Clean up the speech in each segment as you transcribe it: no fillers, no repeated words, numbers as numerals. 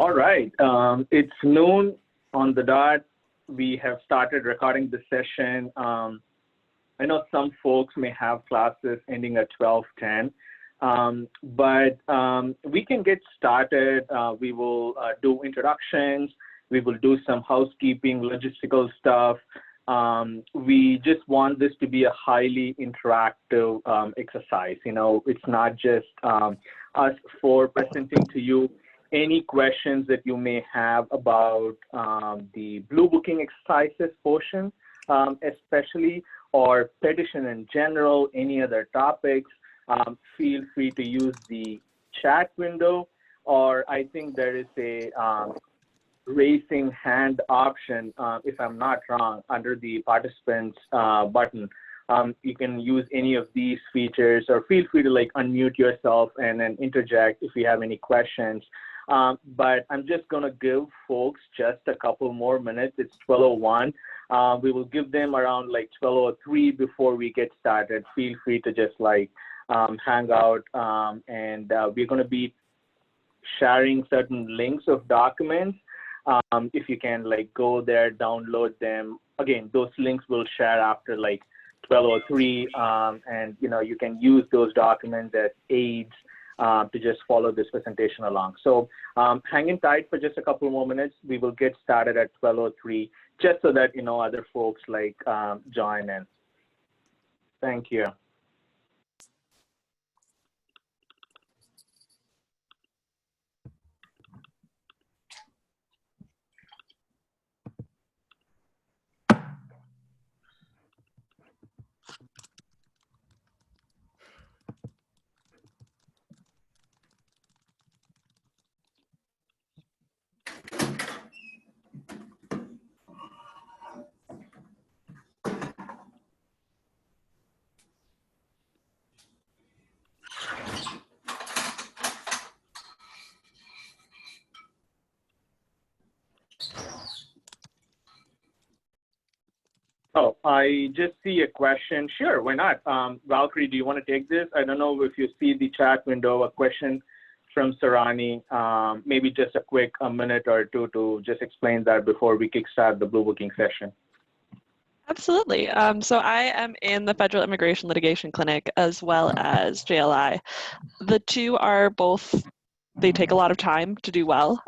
All right, it's noon on the dot. We have started recording the session. I know some folks may have classes ending at 12:10, but we can get started. We will do introductions. We will do some housekeeping, logistical stuff. We just want this to be a highly interactive exercise. You know, it's not just us for presenting to you any questions that you may have about the blue booking exercises portion, especially, or petition in general, any other topics. Feel free to use the chat window, or I think there is a raising hand option, if I'm not wrong, under the participants button. You can use any of these features, or feel free to like unmute yourself and then interject if you have any questions. But I'm just gonna give folks just a couple more minutes. It's 12:01. We will give them around like 12:03 before we get started. Feel free to just like hang out, and we're gonna be sharing certain links of documents. If you can like go there, download them. Again, those links will share after like 12:03, and you know, you can use those documents as aids to just follow this presentation along. So hang in tight for just a couple more minutes. We will get started at 12:03, just so that, you know, other folks like join in. Thank you. Oh, I just see a question. Sure, why not? Valkyrie, do you want to take this? I don't know if you see the chat window, a question from Sarani. Maybe just a quick minute or two to just explain that before we kickstart the blue booking session. Absolutely. So I am in the Federal Immigration Litigation Clinic as well as JLI. The two are both, they take a lot of time to do well.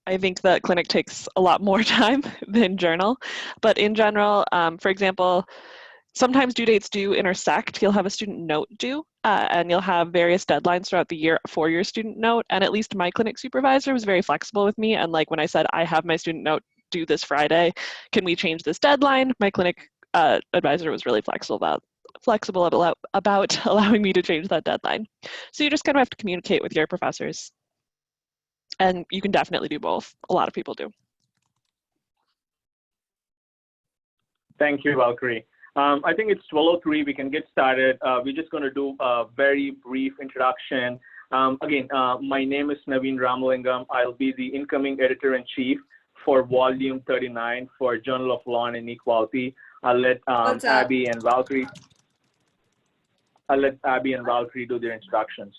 I think that clinic takes a lot more time than journal, but in general, for example, sometimes due dates do intersect. You'll have a student note due, and you'll have various deadlines throughout the year for your student note. And at least my clinic supervisor was very flexible with me. And like when I said, I have my student note due this Friday, can we change this deadline? My clinic advisor was really flexible about allowing me to change that deadline. So you just kind of have to communicate with your professors. And you can definitely do both. A lot of people do. Thank you, Valkyrie. I think it's 12:03. We can get started. We're just going to do a very brief introduction. Again, my name is Naveen Ramalingam. I'll be the incoming editor-in-chief for Volume 39 for Journal of Law and Inequality. I'll let Abby and Valkyrie do their introductions.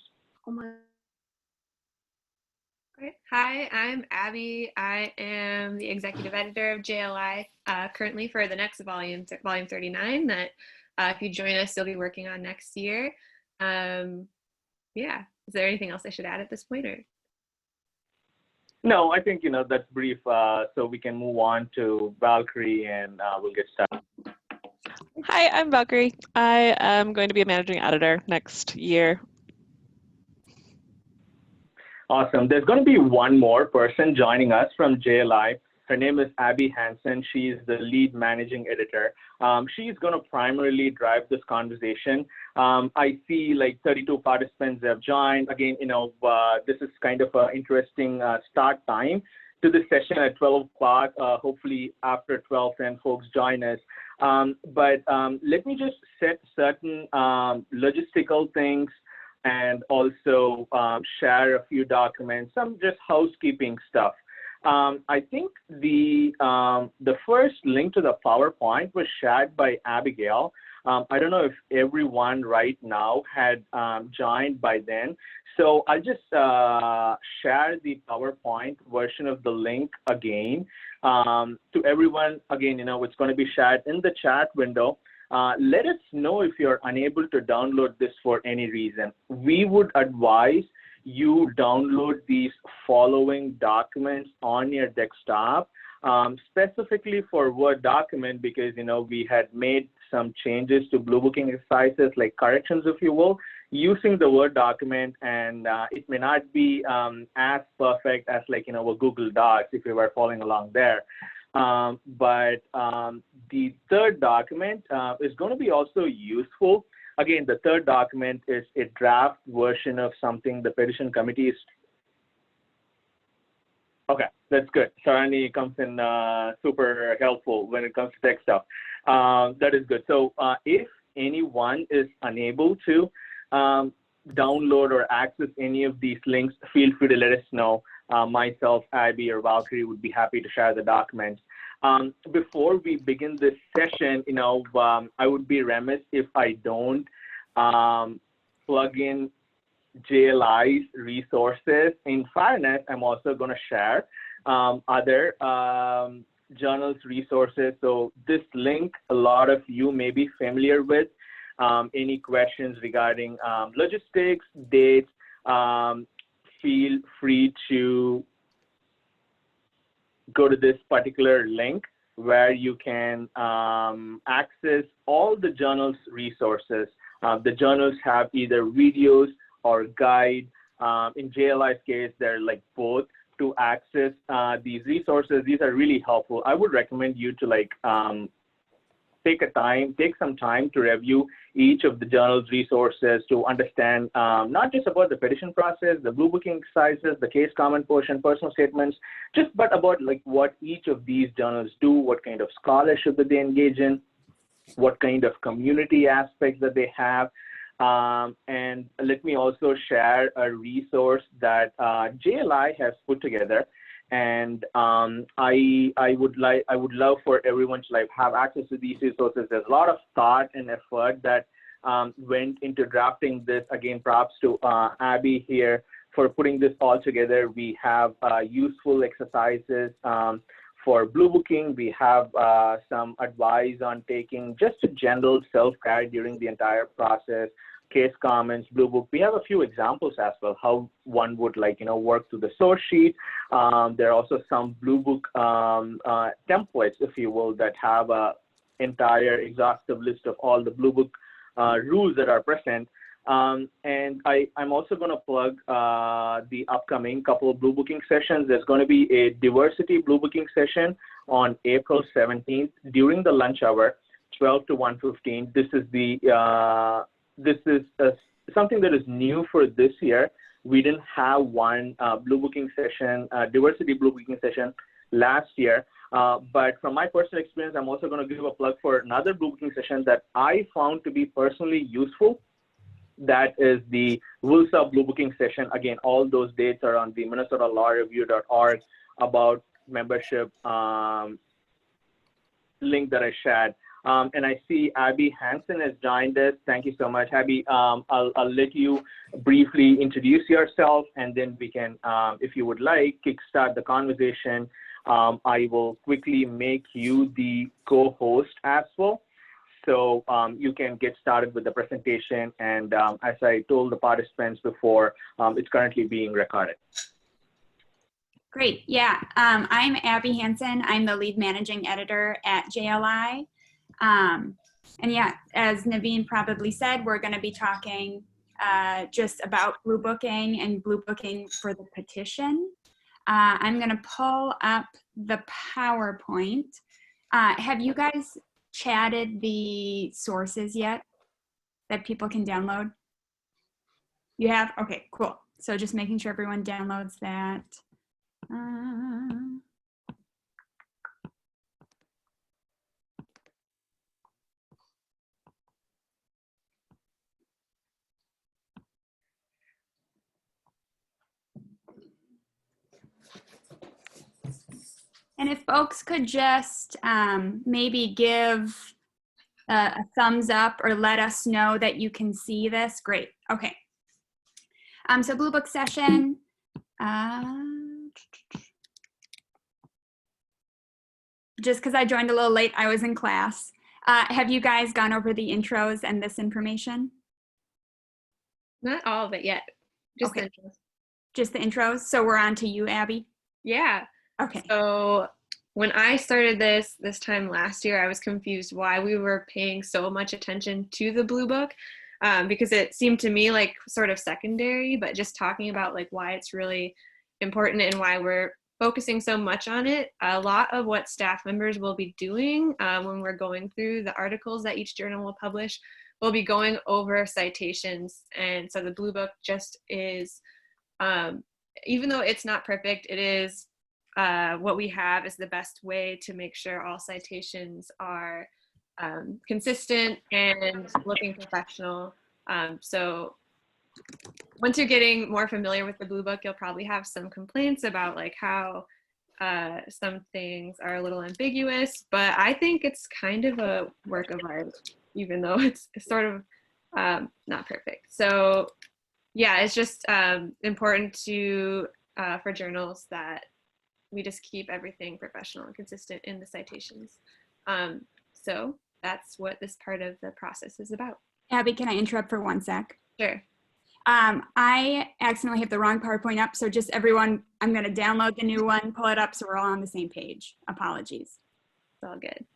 Oh my. Great. Hi, I'm Abby. I am the executive editor of JLI currently for the next volume, Volume 39, that if you join us, you'll be working on next year. Yeah, is there anything else I should add at this point? Or? No, I think, you know, that's brief, so we can move on to Valkyrie and we'll get started. Hi, I'm Valkyrie. I am going to be a managing editor next year. Awesome. There's going to be one more person joining us from JLI. Her name is Abby Hansen. She's the lead managing editor. She's going to primarily drive this conversation. I see like 32 participants have joined. Again, you know, this is kind of an interesting start time to the session at 12 o'clock. Hopefully after 12:10 folks join us. But let me just set certain logistical things and also share a few documents, some just housekeeping stuff. I think the first link to the PowerPoint was shared by Abigail. I don't know if everyone right now had joined by then. So I'll just share the PowerPoint version of the link again to everyone. Again, it's going to be shared in the chat window. Let us know if you're unable to download this for any reason. We would advise you download these following documents on your desktop, specifically for Word document, because we had made some changes to Bluebooking exercises, like corrections, if you will, using the Word document, and it may not be as perfect as like a Google Docs if you were following along there. But the third document is going to be also useful. Again, the third document is a draft version of something the petition committee is. Okay, that's good. Sarani comes in super helpful when it comes to tech stuff. That is good. So if anyone is unable to download or access any of these links, feel free to let us know. Myself, Abby, or Valkyrie would be happy to share the documents. Before we begin this session, I would be remiss if I don't plug in JLI's resources. In fairness, I'm also going to share other journals resources. So this link, a lot of you may be familiar with. Any questions regarding logistics, dates, feel free to go to this particular link where you can access all the journal's resources. The journals have either videos or guide. In JLI's case, they're like both to access these resources. These are really helpful. I would recommend you to take some time to review each of the journal's resources to understand not just about the petition process, the bluebooking exercises, the case comment portion, personal statements, but about what each of these journals do, what kind of scholarship that they engage in, what kind of community aspects that they have. And let me also share a resource that JLI has put together. And I would love for everyone to have access to these resources. There's a lot of thought and effort that went into drafting this. Again, props to Abby here for putting this all together. We have useful exercises for bluebooking. We have some advice on taking just a general self-guide during the entire process. Case comments, Bluebook. We have a few examples as well, how one would work through the source sheet. There are also some Bluebook templates, if you will, that have a entire exhaustive list of all the Bluebook rules that are present. And I'm also going to plug the upcoming couple of Bluebooking sessions. There's going to be a diversity Bluebooking session on April 17th during the lunch hour, 12 to 1:15. This is something that is new for this year. We didn't have one Bluebooking session, diversity Bluebooking session last year. But from my personal experience, I'm also going to give a plug for another Bluebooking session that I found to be personally useful. That is the WILSA Bluebooking session. Again, all those dates are on the minnesotalawreview.org about membership link that I shared. And I see Abby Hansen has joined us. Thank you so much, Abby. I'll let you briefly introduce yourself, and then we can, if you would like, kickstart the conversation. I will quickly make you the co-host as well. So you can get started with the presentation. And as I told the participants before, it's currently being recorded. Great. Yeah, I'm Abby Hansen. I'm the lead managing editor at JLI. And yeah, as Naveen probably said, we're going to be talking just about bluebooking and bluebooking for the petition. I'm going to pull up the PowerPoint. Have you guys chatted the sources yet that people can download? You have? Okay, cool. So just making sure everyone downloads that. And if folks could just maybe give a thumbs up or let us know that you can see this. Great. Okay. So Blue Book session. Just because I joined a little late, I was in class. Have you guys gone over the intros and this information? Not all of it yet. Just Okay. the intros. Just the intros. So we're on to you, Abby. Yeah. Okay. So when I started this time last year, I was confused why we were paying so much attention to the Blue Book, because it seemed to me like sort of secondary, but just talking about like why it's really important and why we're focusing so much on it. A lot of what staff members will be doing when we're going through the articles that each journal will publish, we'll be going over citations. And so the Blue Book just is, even though it's not perfect, it is what we have is the best way to make sure all citations are consistent and looking professional. So once you're getting more familiar with the Blue Book, you'll probably have some complaints about like how some things are a little ambiguous, but I think it's kind of a work of art, even though it's sort of not perfect. So yeah, it's just important to for journals that we just keep everything professional and consistent in the citations. So that's what this part of the process is about. Abby, can I interrupt for 1 sec? Sure. I accidentally hit the wrong PowerPoint up, so just everyone, I'm going to download the new one, pull it up so we're all on the same page. Apologies. It's all good.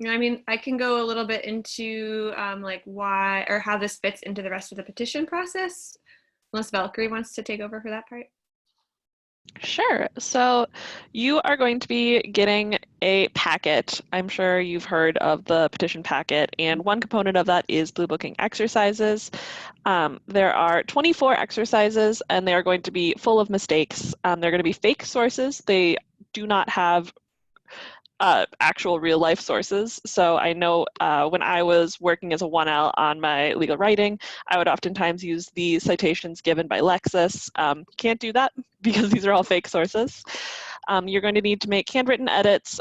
I mean, I can go a little bit into like why or how this fits into the rest of the petition process, unless Valkyrie wants to take over for that part. Sure. So you are going to be getting a packet. I'm sure you've heard of the petition packet, and one component of that is Blue Booking exercises. There are 24 exercises, and they are going to be full of mistakes. They're going to be fake sources. They do not have actual real life sources. So I know when I was working as a 1L on my legal writing, I would oftentimes use the citations given by Lexis. Can't do that because these are all fake sources. You're going to need to make handwritten edits.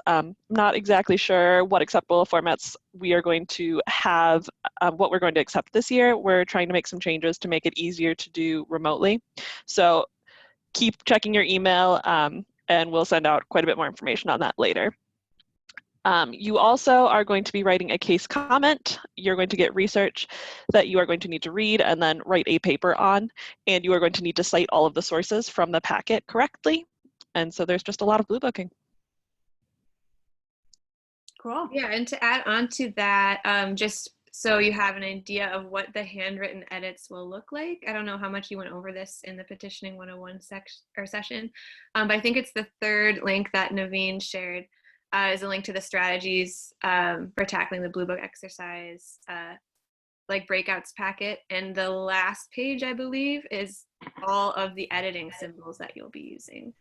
Not exactly sure what acceptable formats we are going to have, what we're going to accept this year. We're trying to make some changes to make it easier to do remotely. So keep checking your email and we'll send out quite a bit more information on that later. You also are going to be writing a case comment. You're going to get research that you are going to need to read and then write a paper on, and you are going to need to cite all of the sources from the packet correctly. And so there's just a lot of Blue Booking. Cool. Yeah, and to add on to that, just so you have an idea of what the handwritten edits will look like. I don't know how much you went over this in the Petitioning 101 session, but I think it's the third link that Naveen shared. Is a link to the strategies for tackling the Blue Book exercise, like Breakouts packet. And the last page, I believe, is all of the editing symbols that you'll be using.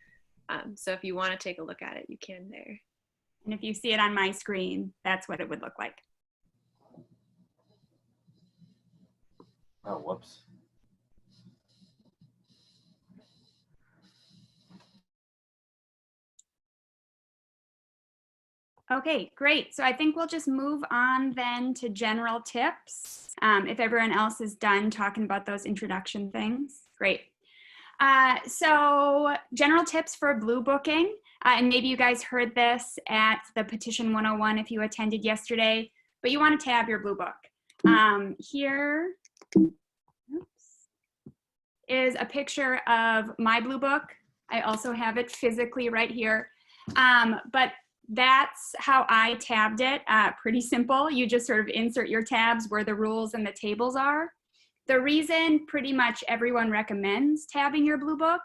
So if you want to take a look at it, you can there. And if you see it on my screen, that's what it would look like. Oh, whoops. Okay, great. So I think we'll just move on then to general tips. If everyone else is done talking about those introduction things, great. So general tips for Blue Booking, and maybe you guys heard this at the Petition 101 if you attended yesterday, but you want to tab your Blue Book. Here is a picture of my Blue Book. I also have it physically right here, but that's how I tabbed it. Pretty simple. You just sort of insert your tabs where the rules and the tables are. The reason pretty much everyone recommends tabbing your Blue Book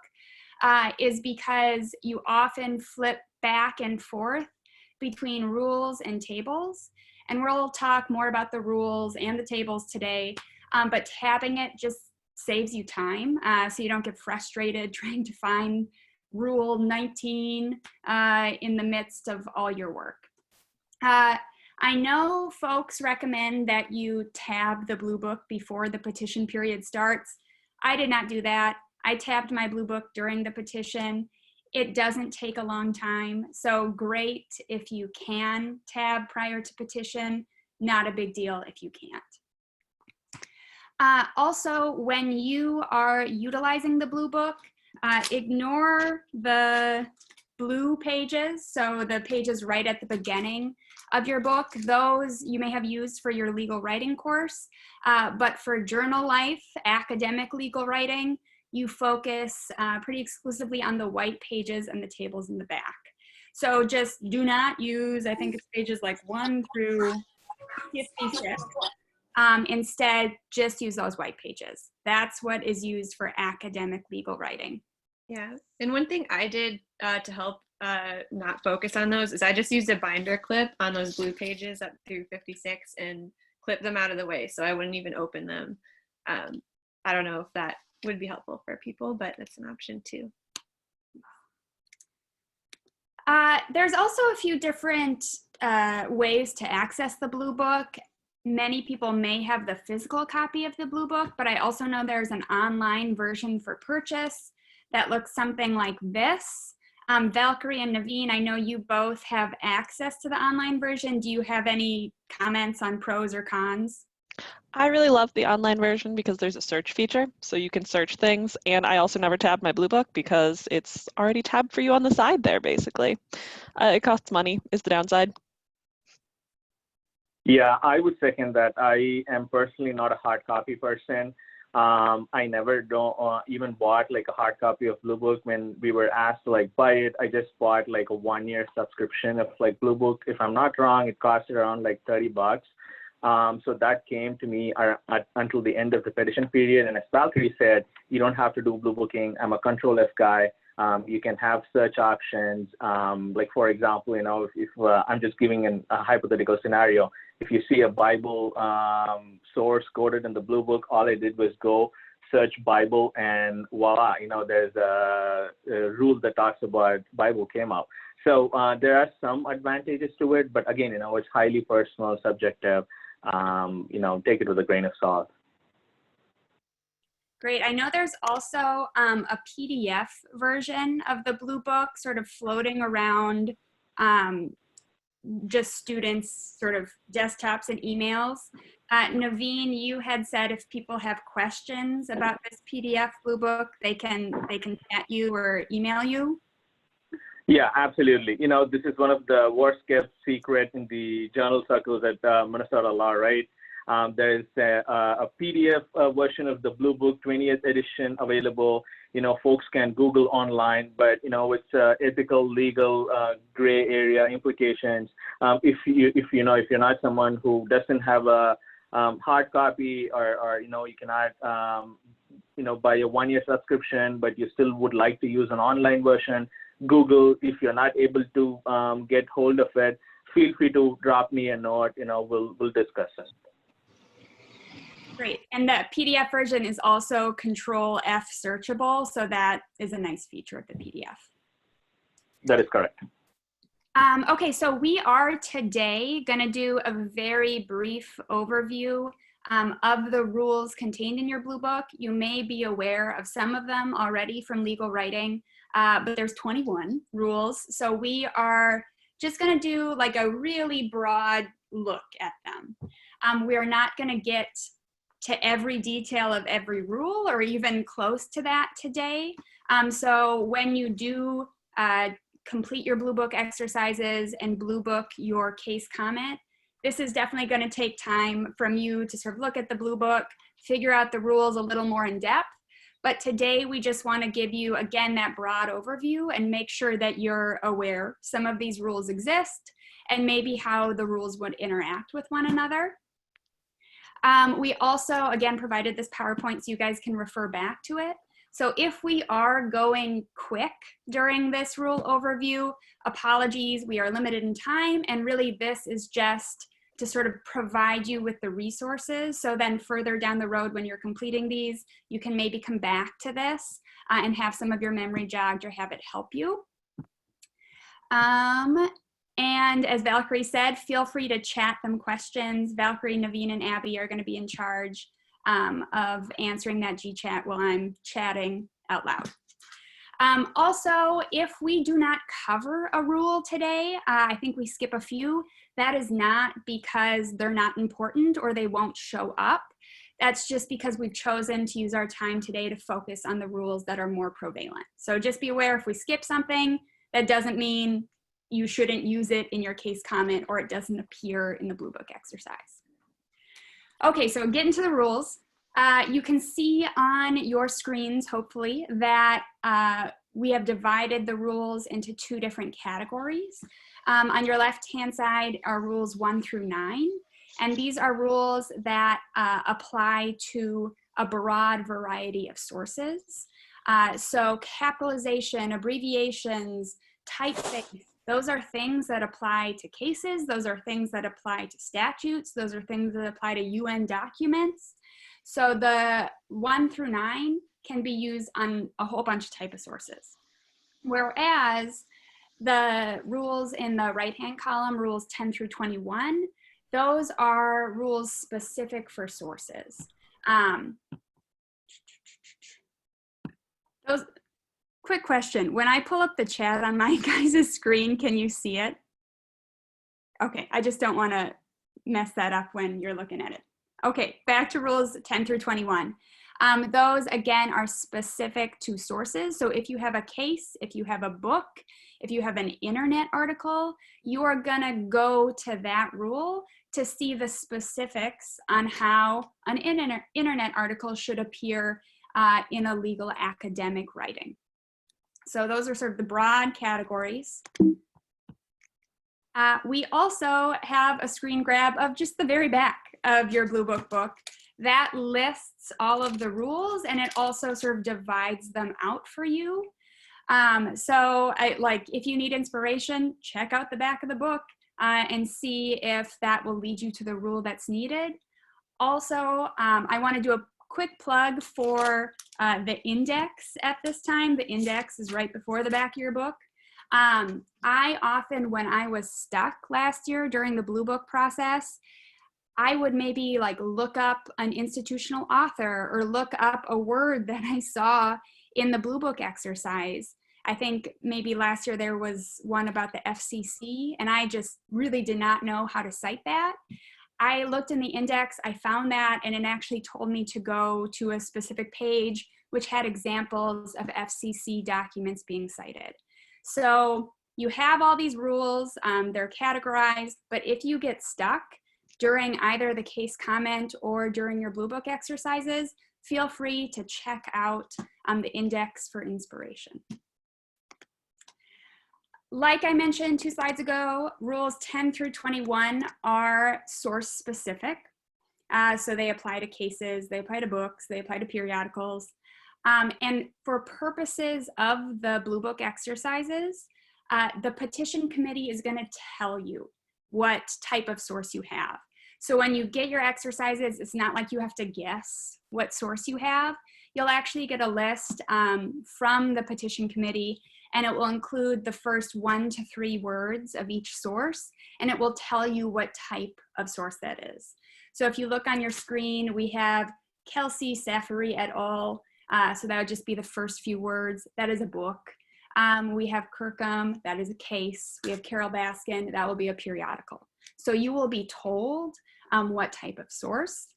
is because you often flip back and forth between rules and tables. And we'll talk more about the rules and the tables today, but tabbing it just saves you time so you don't get frustrated trying to find Rule 19 in the midst of all your work. I know folks recommend that you tab the Blue Book before the petition period starts. I did not do that. I tabbed my Blue Book during the petition. It doesn't take a long time, so great if you can tab prior to petition, not a big deal if you can't. Also, when you are utilizing the Blue Book, ignore the blue pages, so the pages right at the beginning of your book. Those you may have used for your legal writing course, but for journal life, academic legal writing, you focus pretty exclusively on the white pages and the tables in the back. So just do not use, I think it's pages like 1 through 56. Instead, just use those white pages. That's what is used for academic legal writing. Yeah, and one thing I did to help not focus on those is I just used a binder clip on those blue pages up through 56 and clip them out of the way, so I wouldn't even open them. I don't know if that would be helpful for people, but that's an option too. There's also a few different ways to access the Blue Book. Many people may have the physical copy of the Blue Book, but I also know there's an online version for purchase that looks something like this. Valkyrie and Naveen, I know you both have access to the online version. Do you have any comments on pros or cons? I really love the online version because there's a search feature, so you can search things, and I also never tab my Blue Book because it's already tabbed for you on the side there, basically. It costs money, is the downside. Yeah, I would second that. I am personally not a hard copy person. I never even bought like a hard copy of Blue Book when we were asked to like buy it. I just bought like a 1-year subscription of like Blue Book. If I'm not wrong, it costed around like $30. So that came to me until the end of the petition period. And as Valkyrie said, you don't have to do Blue Booking. I'm a Control F guy. You can have search options. Like for example, you know, if I'm just giving a hypothetical scenario, if you see a Bible source coded in the Blue Book, all I did was go search Bible and voila, you know, there's a rule that talks about Bible came up. So there are some advantages to it, but again, you know, it's highly personal, subjective. You know, take it with a grain of salt. Great. I know there's also a PDF version of the Blue Book sort of floating around just students' sort of desktops and emails. Naveen, you had said if people have questions about this PDF Blue Book, they can chat you or email you. Yeah, absolutely. You know, this is one of the worst kept secret in the journal circles at Minnesota Law, right? There is a PDF version of the Blue Book 20th edition available. You know, folks can Google online, but you know, it's ethical, legal, gray area implications. If you're not someone who doesn't have a hard copy, or you know, you cannot you know, buy a 1-year subscription, but you still would like to use an online version, Google. If you're not able to get hold of it, feel free to drop me a note. You know, we'll discuss it. Great. And the PDF version is also Control F searchable, so that is a nice feature of the PDF. That is correct. Okay, so we are today going to do a very brief overview of the rules contained in your Blue Book. You may be aware of some of them already from legal writing, but there's 21 rules. So we are just going to do like a really broad look at them. We are not going to get to every detail of every rule or even close to that today. So when you do complete your Blue Book exercises and Blue Book your case comment, this is definitely going to take time from you to sort of look at the Blue Book, figure out the rules a little more in depth. But today we just want to give you, again, that broad overview and make sure that you're aware some of these rules exist and maybe how the rules would interact with one another. We also, again, provided this PowerPoint so you guys can refer back to it. So if we are going quick during this rule overview, apologies, we are limited in time, and really this is just to sort of provide you with the resources. So then further down the road when you're completing these, you can maybe come back to this and have some of your memory jogged or have it help you. And as Valkyrie said, feel free to chat them questions. Valkyrie, Naveen, and Abby are going to be in charge of answering that GChat while I'm chatting out loud. Also, if we do not cover a rule today, I think we skip a few. That is not because they're not important or they won't show up. That's just because we've chosen to use our time today to focus on the rules that are more prevalent. So just be aware if we skip something, that doesn't mean you shouldn't use it in your case comment or it doesn't appear in the Blue Book exercise. Okay, so getting to the rules. You can see on your screens, hopefully, that we have divided the rules into 2 different categories. On your left-hand side are rules 1 through 9, and these are rules that apply to a broad variety of sources. So capitalization, abbreviations, typeface, those are things that apply to cases, those are things that apply to statutes, those are things that apply to UN documents. So the 1 through 9 can be used on a whole bunch of type of sources. Whereas the rules in the right-hand column, rules 10 through 21, those are rules specific for sources. Quick question, when I pull up the chat on my guys' screen, can you see it? Okay, I just don't want to mess that up when you're looking at it. Okay, back to rules 10 through 21. Those, again, are specific to sources. So if you have a case, if you have a book, if you have an internet article, you are going to go to that rule to see the specifics on how an internet article should appear in a legal academic writing. So those are sort of the broad categories. We also have a screen grab of just the very back of your Blue Book book that lists all of the rules, and it also sort of divides them out for you. So if you need inspiration, check out the back of the book and see if that will lead you to the rule that's needed. Also, I want to do a quick plug for the index at this time. The index is right before the back of your book. I often, when I was stuck last year during the Blue Book process, I would maybe like look up an institutional author or look up a word that I saw in the Blue Book exercise. I think maybe last year there was one about the FCC, and I just really did not know how to cite that. I looked in the index, I found that, and it actually told me to go to a specific page which had examples of FCC documents being cited. So you have all these rules, they're categorized, but if you get stuck during either the case comment or during your Blue Book exercises, feel free to check out the index for inspiration. Like I mentioned 2 slides ago, rules 10 through 21 are source specific. So they apply to cases, they apply to books, they apply to periodicals. And for purposes of the Blue Book exercises, the petition committee is going to tell you what type of source you have. So when you get your exercises, it's not like you have to guess what source you have. You'll actually get a list from the petition committee, and it will include the first 1 to 3 words of each source, and it will tell you what type of source that is. So if you look on your screen, we have Kelsey Safari et al. So that would just be the first few words. That is a book. We have Kirkham, that is a case. We have Carol Baskin, that will be a periodical. So you will be told what type of source.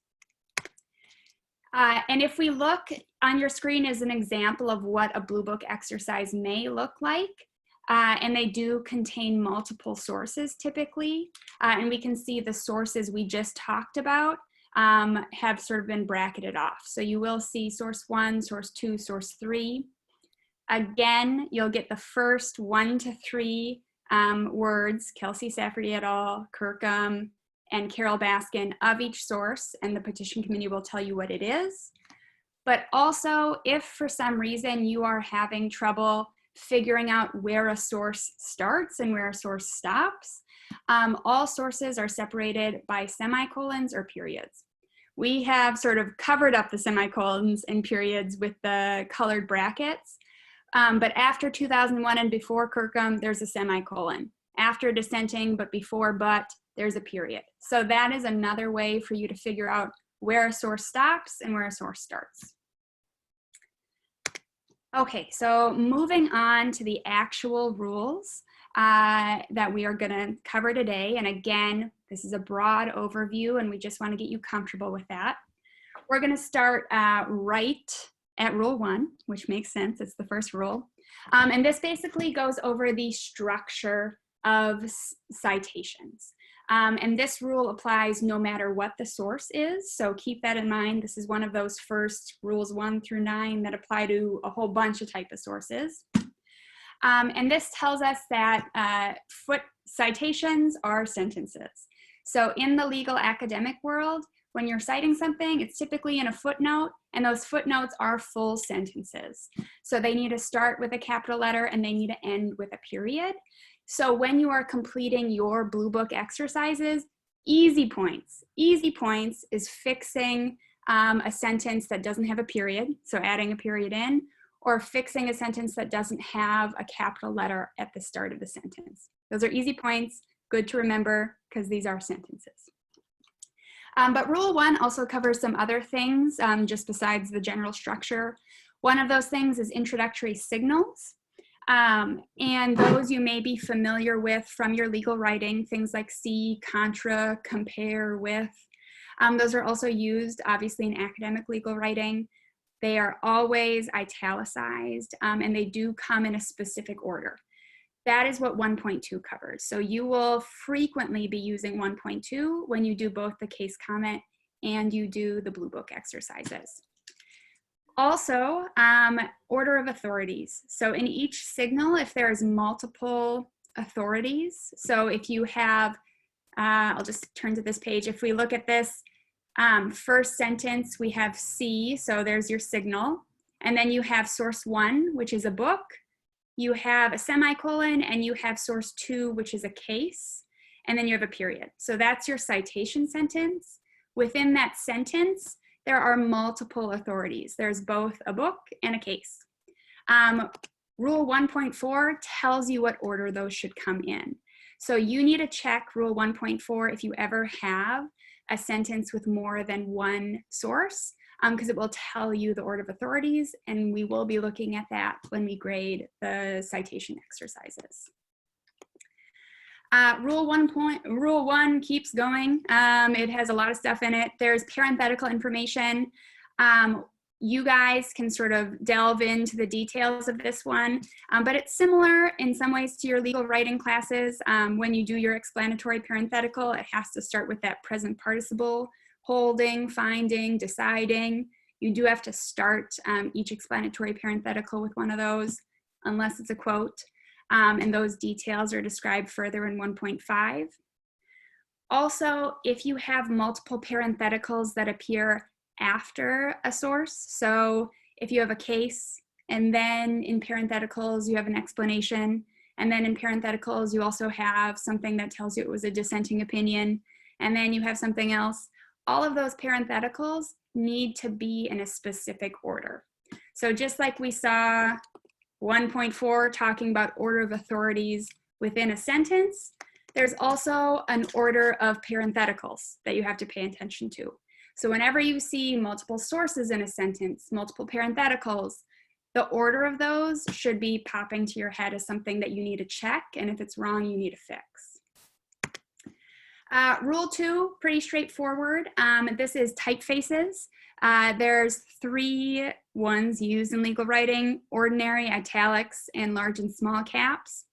And if we look on your screen as an example of what a Blue Book exercise may look like, and they do contain multiple sources typically, and we can see the sources we just talked about have sort of been bracketed off. So you will see source 1, source 2, source 3. Again, you'll get the first 1 to 3 words, Kelsey Safari et al., Kirkham, and Carol Baskin of each source, and the petition committee will tell you what it is. But also, if for some reason you are having trouble figuring out where a source starts and where a source stops, all sources are separated by semicolons or periods. We have sort of covered up the semicolons and periods with the colored brackets, but after 2001 and before Kirkham, there's a semicolon. After dissenting, but before but, there's a period. So that is another way for you to figure out where a source stops and where a source starts. Okay, so moving on to the actual rules that we are going to cover today. And again, this is a broad overview and we just want to get you comfortable with that. We're going to start right at Rule 1, which makes sense. It's the first rule. And this basically goes over the structure of citations. And this rule applies no matter what the source is. So keep that in mind. This is one of those first rules 1 through 9 that apply to a whole bunch of type of sources. And this tells us that citations are sentences. So in the legal academic world, when you're citing something, it's typically in a footnote, and those footnotes are full sentences. So they need to start with a capital letter and they need to end with a period. So when you are completing your Blue Book exercises, easy points is fixing a sentence that doesn't have a period, so adding a period in, or fixing a sentence that doesn't have a capital letter at the start of the sentence. Those are easy points, good to remember because these are sentences. But Rule 1 also covers some other things just besides the general structure. One of those things is introductory signals. And those you may be familiar with from your legal writing, things like see, contra, compare, with. Those are also used, obviously, in academic legal writing. They are always italicized, and they do come in a specific order. That is what 1.2 covers. So you will frequently be using 1.2 when you do both the case comment and you do the Blue Book exercises. Also, order of authorities. So in each signal, if there's multiple authorities, so if you have, I'll just turn to this page. If we look at this first sentence, we have C, so there's your signal. And then you have source 1, which is a book. You have a semicolon, and you have source 2, which is a case. And then you have a period. So that's your citation sentence. Within that sentence, there are multiple authorities. There's both a book and a case. Rule 1.4 tells you what order those should come in. So you need to check Rule 1.4 if you ever have a sentence with more than one source, because it will tell you the order of authorities, and we will be looking at that when we grade the citation exercises. Rule 1 keeps going. It has a lot of stuff in it. There's parenthetical information. You guys can sort of delve into the details of this one, but it's similar in some ways to your legal writing classes. When you do your explanatory parenthetical, it has to start with that present participle, holding, finding, deciding. You do have to start each explanatory parenthetical with one of those, unless it's a quote. And those details are described further in 1.5. Also, if you have multiple parentheticals that appear after a source, so if you have a case, and then in parentheticals you have an explanation, and then in parentheticals you also have something that tells you it was a dissenting opinion, and then you have something else, all of those parentheticals need to be in a specific order. So just like we saw 1.4 talking about order of authorities within a sentence, there's also an order of parentheticals that you have to pay attention to. So whenever you see multiple sources in a sentence, multiple parentheticals, the order of those should be popping to your head as something that you need to check, and if it's wrong, you need to fix. Rule 2, pretty straightforward. This is typefaces. There's 3 ones used in legal writing: ordinary, italics, and large and small caps.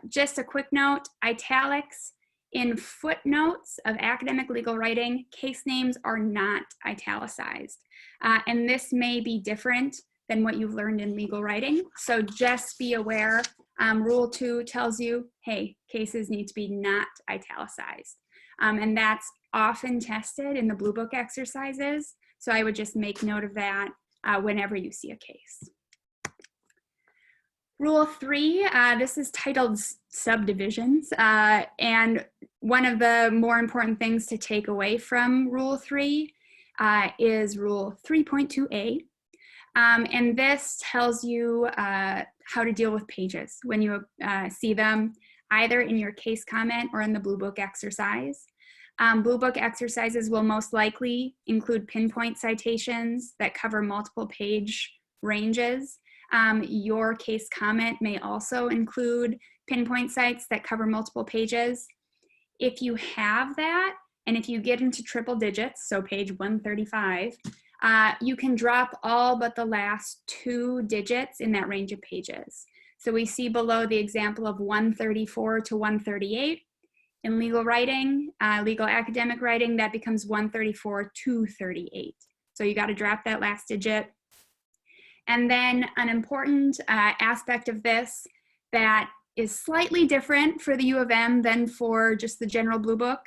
Just a quick note, italics in footnotes of academic legal writing, case names are not italicized. And this may be different than what you've learned in legal writing. So just be aware, Rule 2 tells you, hey, cases need to be not italicized. And that's often tested in the Blue Book exercises. So I would just make note of that whenever you see a case. Rule 3, this is titled Subdivisions. And one of the more important things to take away from Rule 3 is Rule 3.2a. And this tells you how to deal with pages when you see them either in your case comment or in the Blue Book exercise. Blue Book exercises will most likely include pinpoint citations that cover multiple page ranges. Your case comment may also include pinpoint sites that cover multiple pages. If you have that, and if you get into triple digits, so page 135, you can drop all but the last 2 digits in that range of pages. So we see below the example of 134 to 138. In legal writing, legal academic writing, that becomes 134 to 38. So you got to drop that last digit. And then an important aspect of this that is slightly different for the U of M than for just the general Blue Book.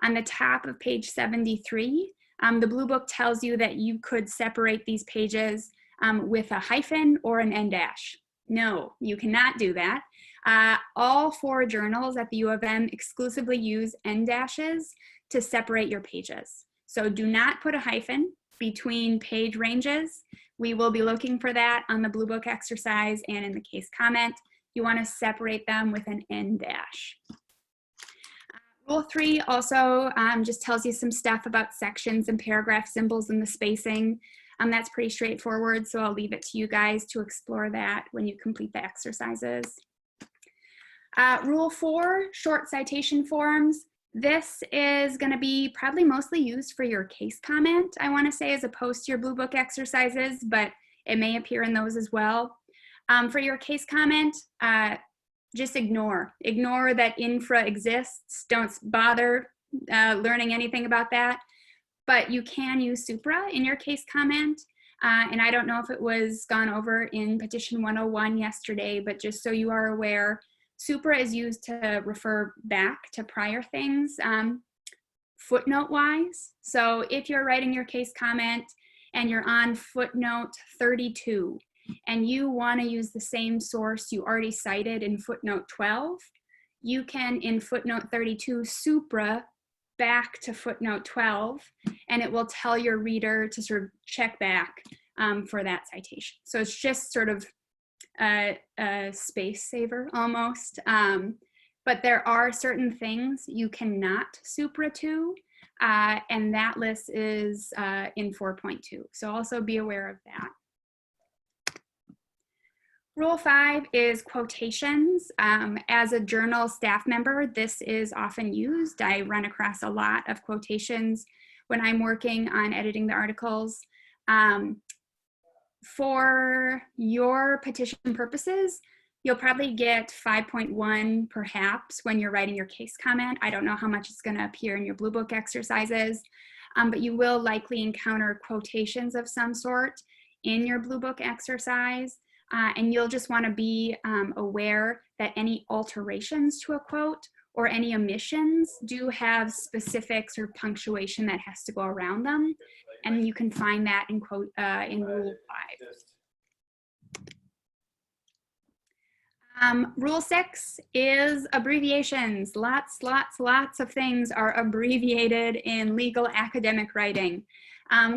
On the top of page 73, the Blue Book tells you that you could separate these pages with a hyphen or an en dash. No, you cannot do that. All 4 journals at the U of M exclusively use en dashes to separate your pages. So do not put a hyphen between page ranges. We will be looking for that on the Blue Book exercise and in the case comment. You want to separate them with an en dash. Rule 3 also just tells you some stuff about sections and paragraph symbols and the spacing. That's pretty straightforward, so I'll leave it to you guys to explore that when you complete the exercises. Rule 4, short citation forms. This is going to be probably mostly used for your case comment, I want to say, as opposed to your Blue Book exercises, but it may appear in those as well. For your case comment, just ignore that infra exists. Don't bother learning anything about that. But you can use supra in your case comment. And I don't know if it was gone over in Petition 101 yesterday, but just so you are aware, supra is used to refer back to prior things footnote-wise. So if you're writing your case comment and you're on footnote 32, and you want to use the same source you already cited in footnote 12, you can, in footnote 32, supra back to footnote 12, and it will tell your reader to sort of check back for that citation. So it's just sort of a space saver almost. But there are certain things you cannot supra to, and that list is in 4.2. So also be aware of that. Rule 5 is quotations. As a journal staff member, this is often used. I run across a lot of quotations when I'm working on editing the articles. For your petition purposes, you'll probably get 5.1 perhaps when you're writing your case comment. I don't know how much it's going to appear in your Blue Book exercises, but you will likely encounter quotations of some sort in your Blue Book exercise. And you'll just want to be aware that any alterations to a quote or any omissions do have specifics or punctuation that has to go around them. And you can find that in Rule 5. Rule 6 is abbreviations. Lots of things are abbreviated in legal academic writing.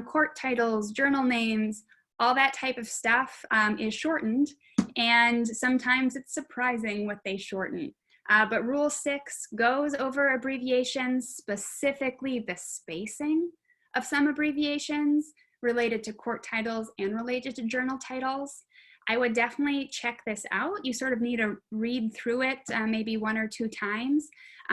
Court titles, journal names, all that type of stuff is shortened, and sometimes it's surprising what they shorten. But Rule 6 goes over abbreviations, specifically the spacing of some abbreviations related to court titles and related to journal titles. I would definitely check this out. You sort of need to read through it maybe 1 or 2 times,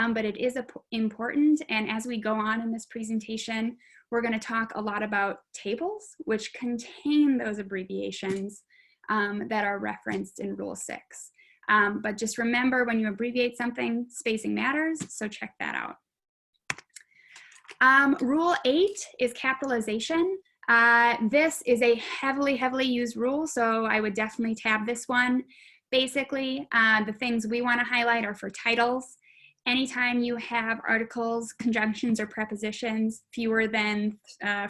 but it is important. And as we go on in this presentation, we're going to talk a lot about tables, which contain those abbreviations that are referenced in Rule 6. But just remember, when you abbreviate something, spacing matters, so check that out. Rule 8 is capitalization. This is a heavily used rule, so I would definitely tab this one. Basically, the things we want to highlight are for titles. Anytime you have articles, conjunctions, or prepositions fewer than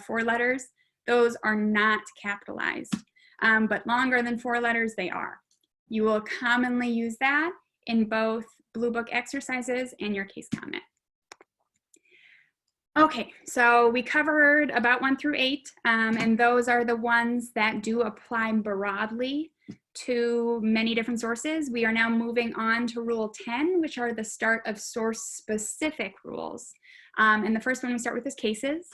4 letters, those are not capitalized. But longer than 4 letters, they are. You will commonly use that in both Blue Book exercises and your case comment. Okay, so we covered about 1 through 8, and those are the ones that do apply broadly to many different sources. We are now moving on to Rule 10, which are the start of source-specific rules. And the first one we start with is cases.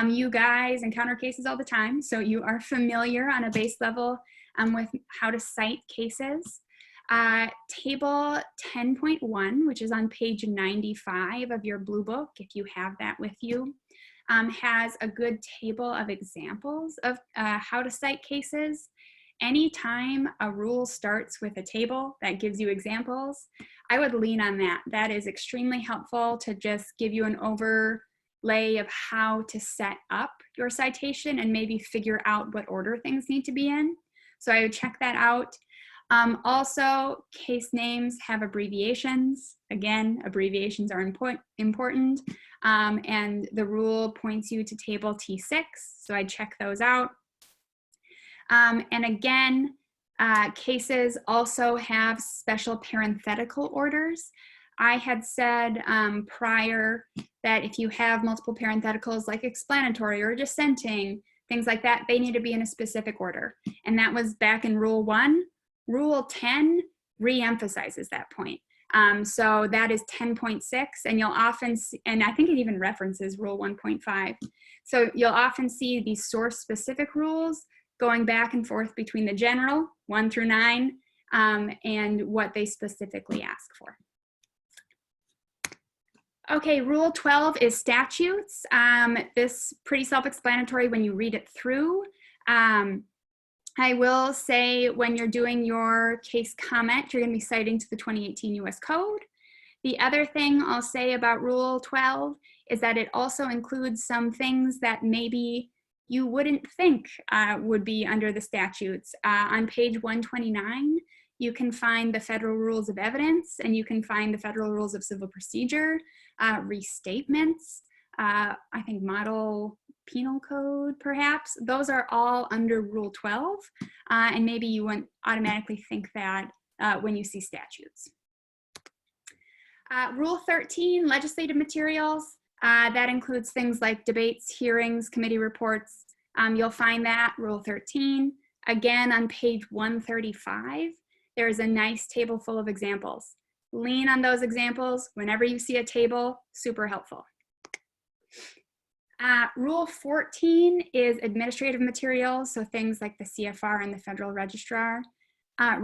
You guys encounter cases all the time, so you are familiar on a base level with how to cite cases. Table 10.1, which is on page 95 of your Blue Book, if you have that with you, has a good table of examples of how to cite cases. Anytime a rule starts with a table that gives you examples, I would lean on that. That is extremely helpful to just give you an overlay of how to set up your citation and maybe figure out what order things need to be in. So I would check that out. Also, case names have abbreviations. Again, abbreviations are important. And the rule points you to table T6, so I check those out. And again, cases also have special parenthetical orders. I had said prior that if you have multiple parentheticals like explanatory or dissenting, things like that, they need to be in a specific order. And that was back in Rule 1. Rule 10 re-emphasizes that point. So that is 10.6, and you'll often see, and I think it even references Rule 1.5. So you'll often see these source-specific rules going back and forth between the general, 1 through 9, and what they specifically ask for. Okay, Rule 12 is statutes. This pretty self-explanatory when you read it through. I will say when you're doing your case comment, you're going to be citing to the 2018 US Code. The other thing I'll say about Rule 12 is that it also includes some things that maybe you wouldn't think would be under the statutes. On page 129, you can find the Federal Rules of Evidence, and you can find the Federal Rules of Civil Procedure, restatements, I think Model Penal Code, perhaps. Those are all under Rule 12, and maybe you wouldn't automatically think that when you see statutes. Rule 13, legislative materials. That includes things like debates, hearings, committee reports. You'll find that, Rule 13. Again, on page 135, there's a nice table full of examples. Lean on those examples whenever you see a table, super helpful. Rule 14 is administrative materials, so things like the CFR and the Federal Register. I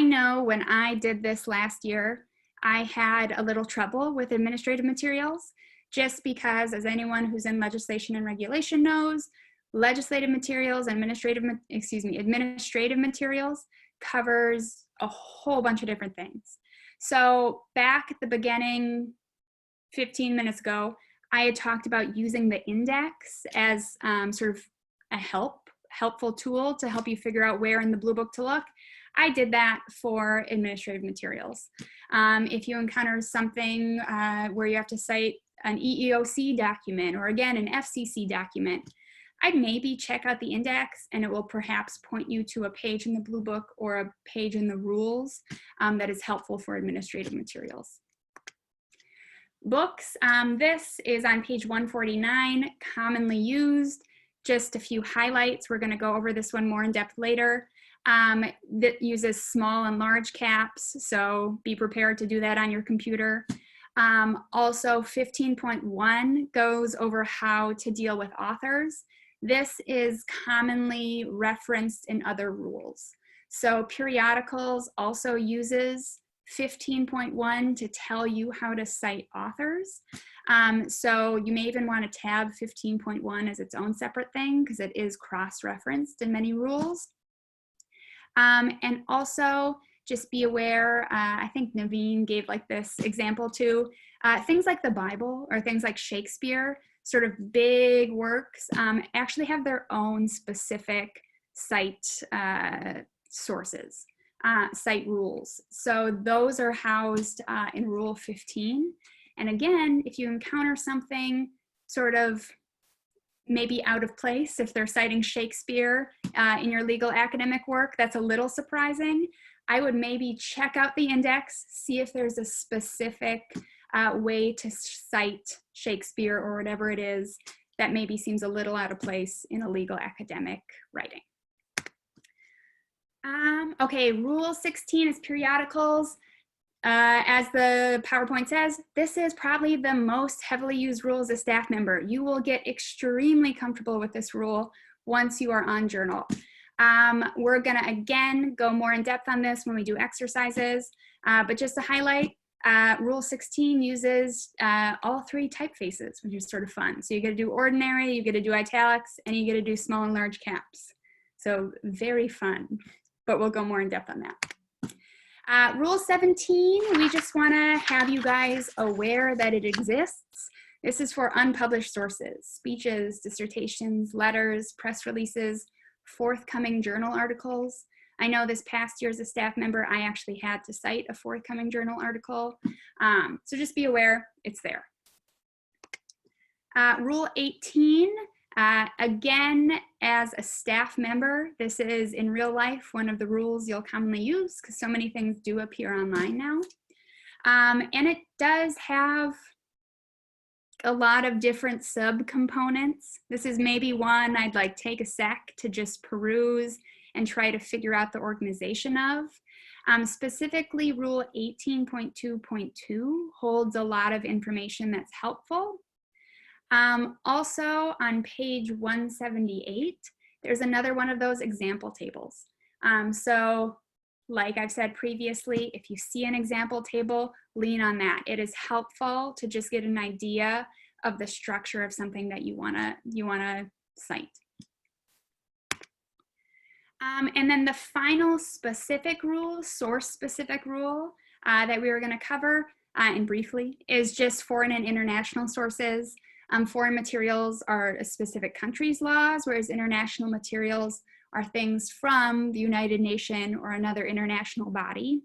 know when I did this last year, I had a little trouble with administrative materials, just because, as anyone who's in legislation and regulation knows, legislative materials, administrative materials covers a whole bunch of different things. So back at the beginning, 15 minutes ago, I had talked about using the index as sort of a helpful tool to help you figure out where in the Blue Book to look. I did that for administrative materials. If you encounter something where you have to cite an EEOC document or again an FCC document, I'd maybe check out the index, and it will perhaps point you to a page in the Blue Book or a page in the rules that is helpful for administrative materials. Books, this is on page 149, commonly used. Just a few highlights. We're going to go over this one more in depth later. That uses small and large caps, so be prepared to do that on your computer. Also, 15.1 goes over how to deal with authors. This is commonly referenced in other rules. So periodicals also uses 15.1 to tell you how to cite authors. So you may even want to tab 15.1 as its own separate thing because it is cross-referenced in many rules. And also just be aware, I think Naveen gave like this example too, things like the Bible or things like Shakespeare, sort of big works, actually have their own specific cite sources. Cite rules. So those are housed in Rule 15. And again, if you encounter something sort of maybe out of place, if they're citing Shakespeare in your legal academic work, that's a little surprising. I would maybe check out the index, see if there's a specific way to cite Shakespeare or whatever it is that maybe seems a little out of place in a legal academic writing. Okay, Rule 16 is periodicals. As the PowerPoint says, this is probably the most heavily used rule as a staff member. You will get extremely comfortable with this rule once you are on journal. We're gonna, again, go more in depth on this when we do exercises, but just to highlight, Rule 16 uses all three typefaces, which is sort of fun. So you get to do ordinary, you get to do italics, and you get to do small and large caps. So very fun, but we'll go more in depth on that. Rule 17, we just want to have you guys aware that it exists. This is for unpublished sources, speeches, dissertations, letters, press releases, forthcoming journal articles. I know this past year as a staff member, I actually had to cite a forthcoming journal article. So just be aware, it's there. Rule 18, again, as a staff member, this is in real life one of the rules you'll commonly use because so many things do appear online now. And it does have a lot of different subcomponents. This is maybe one I'd like take a sec to just peruse and try to figure out the organization of. Specifically, Rule 18.2.2 holds a lot of information that's helpful. Also, on page 178, there's another one of those example tables. So, like I've said previously, if you see an example table, lean on that. It is helpful to just get an idea of the structure of something that you wanna cite. And then the final specific rule, source-specific rule that we were going to cover and briefly is just foreign and international sources. Foreign materials are a specific country's laws, whereas international materials are things from the United Nations or another international body.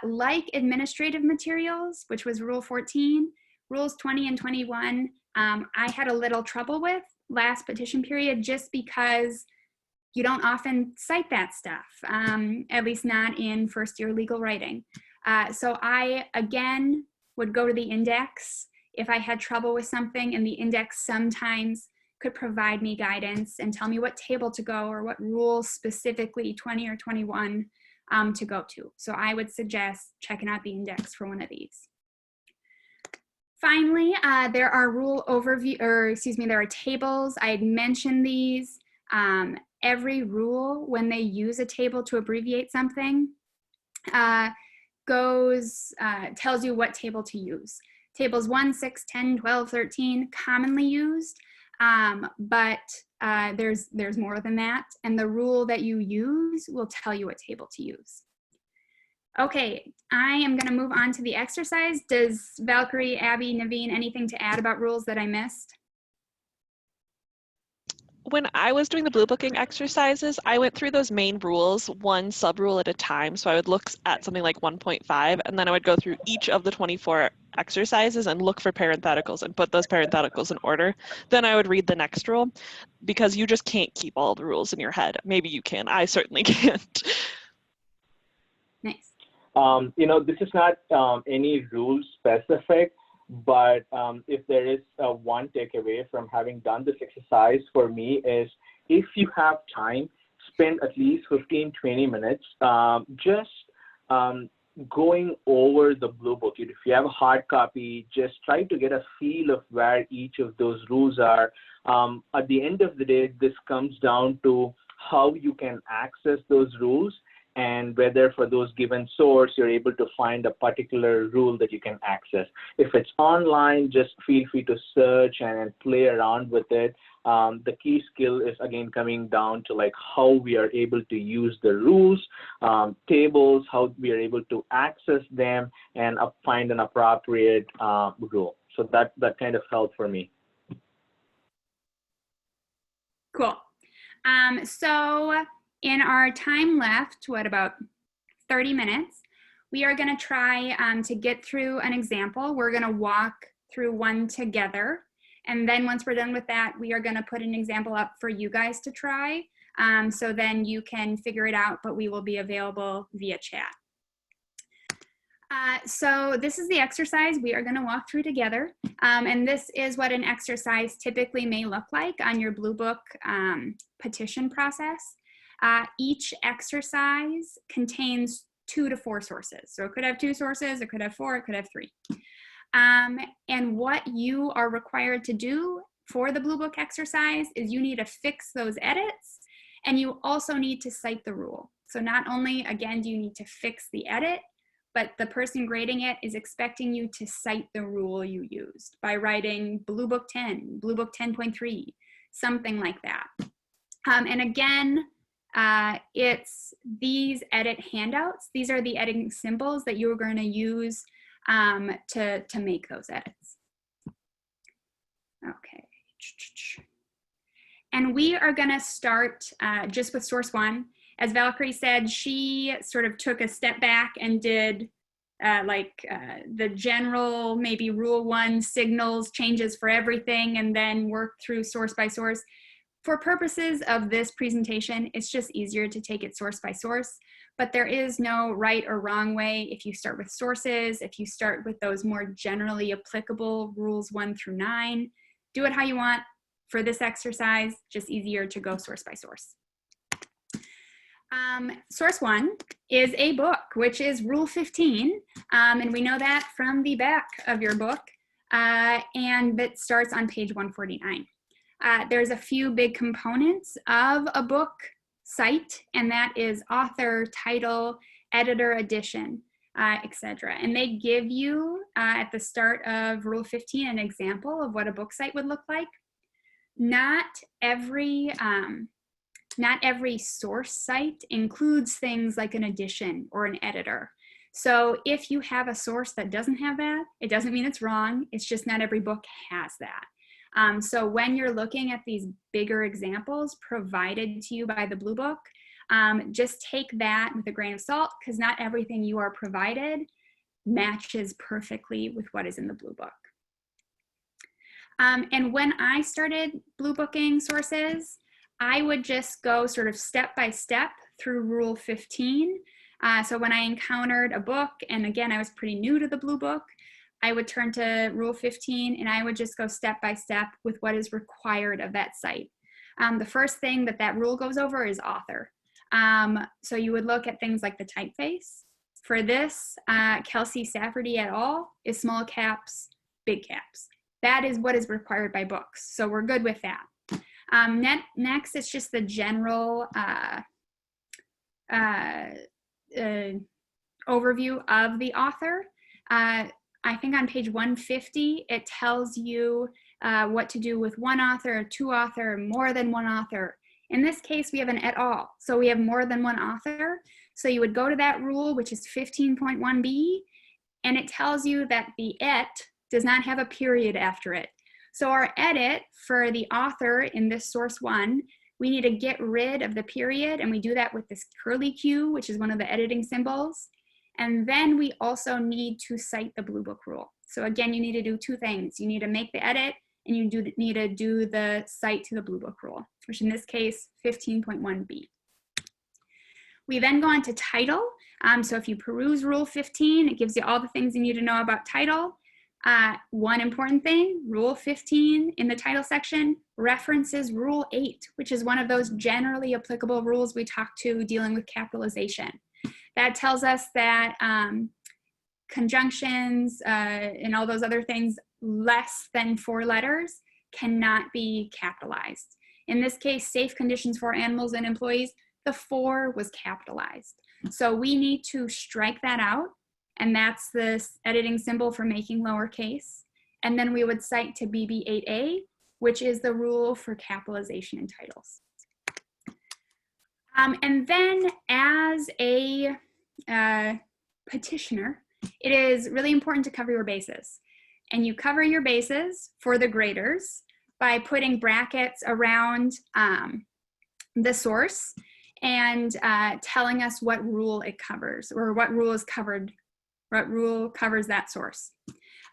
Like administrative materials, which was Rule 14, Rules 20 and 21, I had a little trouble with last petition period just because you don't often cite that stuff, at least not in first year legal writing. So I, again, would go to the index if I had trouble with something, and the index sometimes could provide me guidance and tell me what table to go or what rule specifically, 20 or 21, to go to. So I would suggest checking out the index for one of these. Finally, there are rule overview, or excuse me, there are tables. I had mentioned these. Every rule, when they use a table to abbreviate something, tells you what table to use. Tables 1, 6, 10, 12, 13, commonly used, but there's more than that, and the rule that you use will tell you what table to use. Okay, I am going to move on to the exercise. Does Valkyrie, Abby, Naveen, anything to add about rules that I missed? When I was doing the blue booking exercises, I went through those main rules, one sub-rule at a time. So I would look at something like 1.5, and then I would go through each of the 24 exercises and look for parentheticals and put those parentheticals in order. Then I would read the next rule, because you just can't keep all the rules in your head. Maybe you can. I certainly can't. Nice. This is not any rule specific, but if there is one takeaway from having done this exercise for me is, if you have time, spend at least 15-20 minutes just going over the blue book. If you have a hard copy, just try to get a feel of where each of those rules are. At the end of the day, this comes down to how you can access those rules, and whether for those given source, you're able to find a particular rule that you can access. If it's online, just feel free to search and play around with it. The key skill is, again, coming down to like how we are able to use the rules, tables, how we are able to access them and find an appropriate rule. So that kind of helped for me. Cool. So in our time left, what, about 30 minutes, we are going to try to get through an example. We're going to walk through one together. And then once we're done with that, we are going to put an example up for you guys to try. So then you can figure it out, but we will be available via chat. So this is the exercise we are going to walk through together. And this is what an exercise typically may look like on your Bluebook petition process. Each exercise contains 2 to 4 sources. So it could have 2 sources, it could have 4, it could have 3. And what you are required to do for the Blue Book exercise is you need to fix those edits, and you also need to cite the rule. So not only, again, do you need to fix the edit, but the person grading it is expecting you to cite the rule you used by writing Blue Book 10, Blue Book 10.3, something like that. And again, it's these edit handouts. These are the editing symbols that you're going to use to make those edits. Okay. And we are going to start just with source one. As Valkyrie said, she sort of took a step back and did the general, maybe rule one signals changes for everything, and then worked through source by source. For purposes of this presentation, it's just easier to take it source by source, but there is no right or wrong way. If you start with sources, if you start with those more generally applicable rules 1 through 9, do it how you want. For this exercise, just easier to go source by source. Source 1 is a book, which is Rule 15, and we know that from the back of your book, and that starts on page 149. There's a few big components of a book site, and that is author, title, editor, edition, etc. And they give you at the start of Rule 15 an example of what a book site would look like. Not every source site includes things like an edition or an editor. So if you have a source that doesn't have that, it doesn't mean it's wrong. It's just not every book has that. So when you're looking at these bigger examples provided to you by the Blue Book, just take that with a grain of salt, because not everything you are provided matches perfectly with what is in the Blue Book. And when I started Blue Booking sources, I would just go sort of step by step through Rule 15. So when I encountered a book, and again, I was pretty new to the Blue Book, I would turn to Rule 15 and I would just go step by step with what is required of that site. The first thing that rule goes over is author. So you would look at things like the typeface. For this, Kelsey Safferty et al. Is small caps, big caps. That is what is required by books. So we're good with that. Next, it's just the general overview of the author. I think on page 150, it tells you what to do with one author, two author, more than one author. In this case, we have an et al. So we have more than one author. So you would go to that rule, which is 15.1b, and it tells you that the et does not have a period after it. So our edit for the author in this source 1, we need to get rid of the period, and we do that with this curly Q, which is one of the editing symbols. And then we also need to cite the Blue Book rule. So again, you need to do two things. You need to make the edit, and you need to do the cite to the Blue Book rule, which in this case, 15.1b. We then go on to title. So if you peruse Rule 15, it gives you all the things you need to know about title. One important thing, Rule 15 in the title section references Rule 8, which is one of those generally applicable rules we talked to dealing with capitalization. That tells us that conjunctions and all those other things less than 4 letters cannot be capitalized. In this case, safe conditions for animals and employees, the 4 was capitalized. So we need to strike that out, and that's the editing symbol for making lowercase. And then we would cite to BB8A, which is the rule for capitalization in titles. And then as a petitioner, it is really important to cover your bases. And you cover your bases for the graders by putting brackets around the source and telling us what rule it covers, or what rule is covered, what rule covers that source.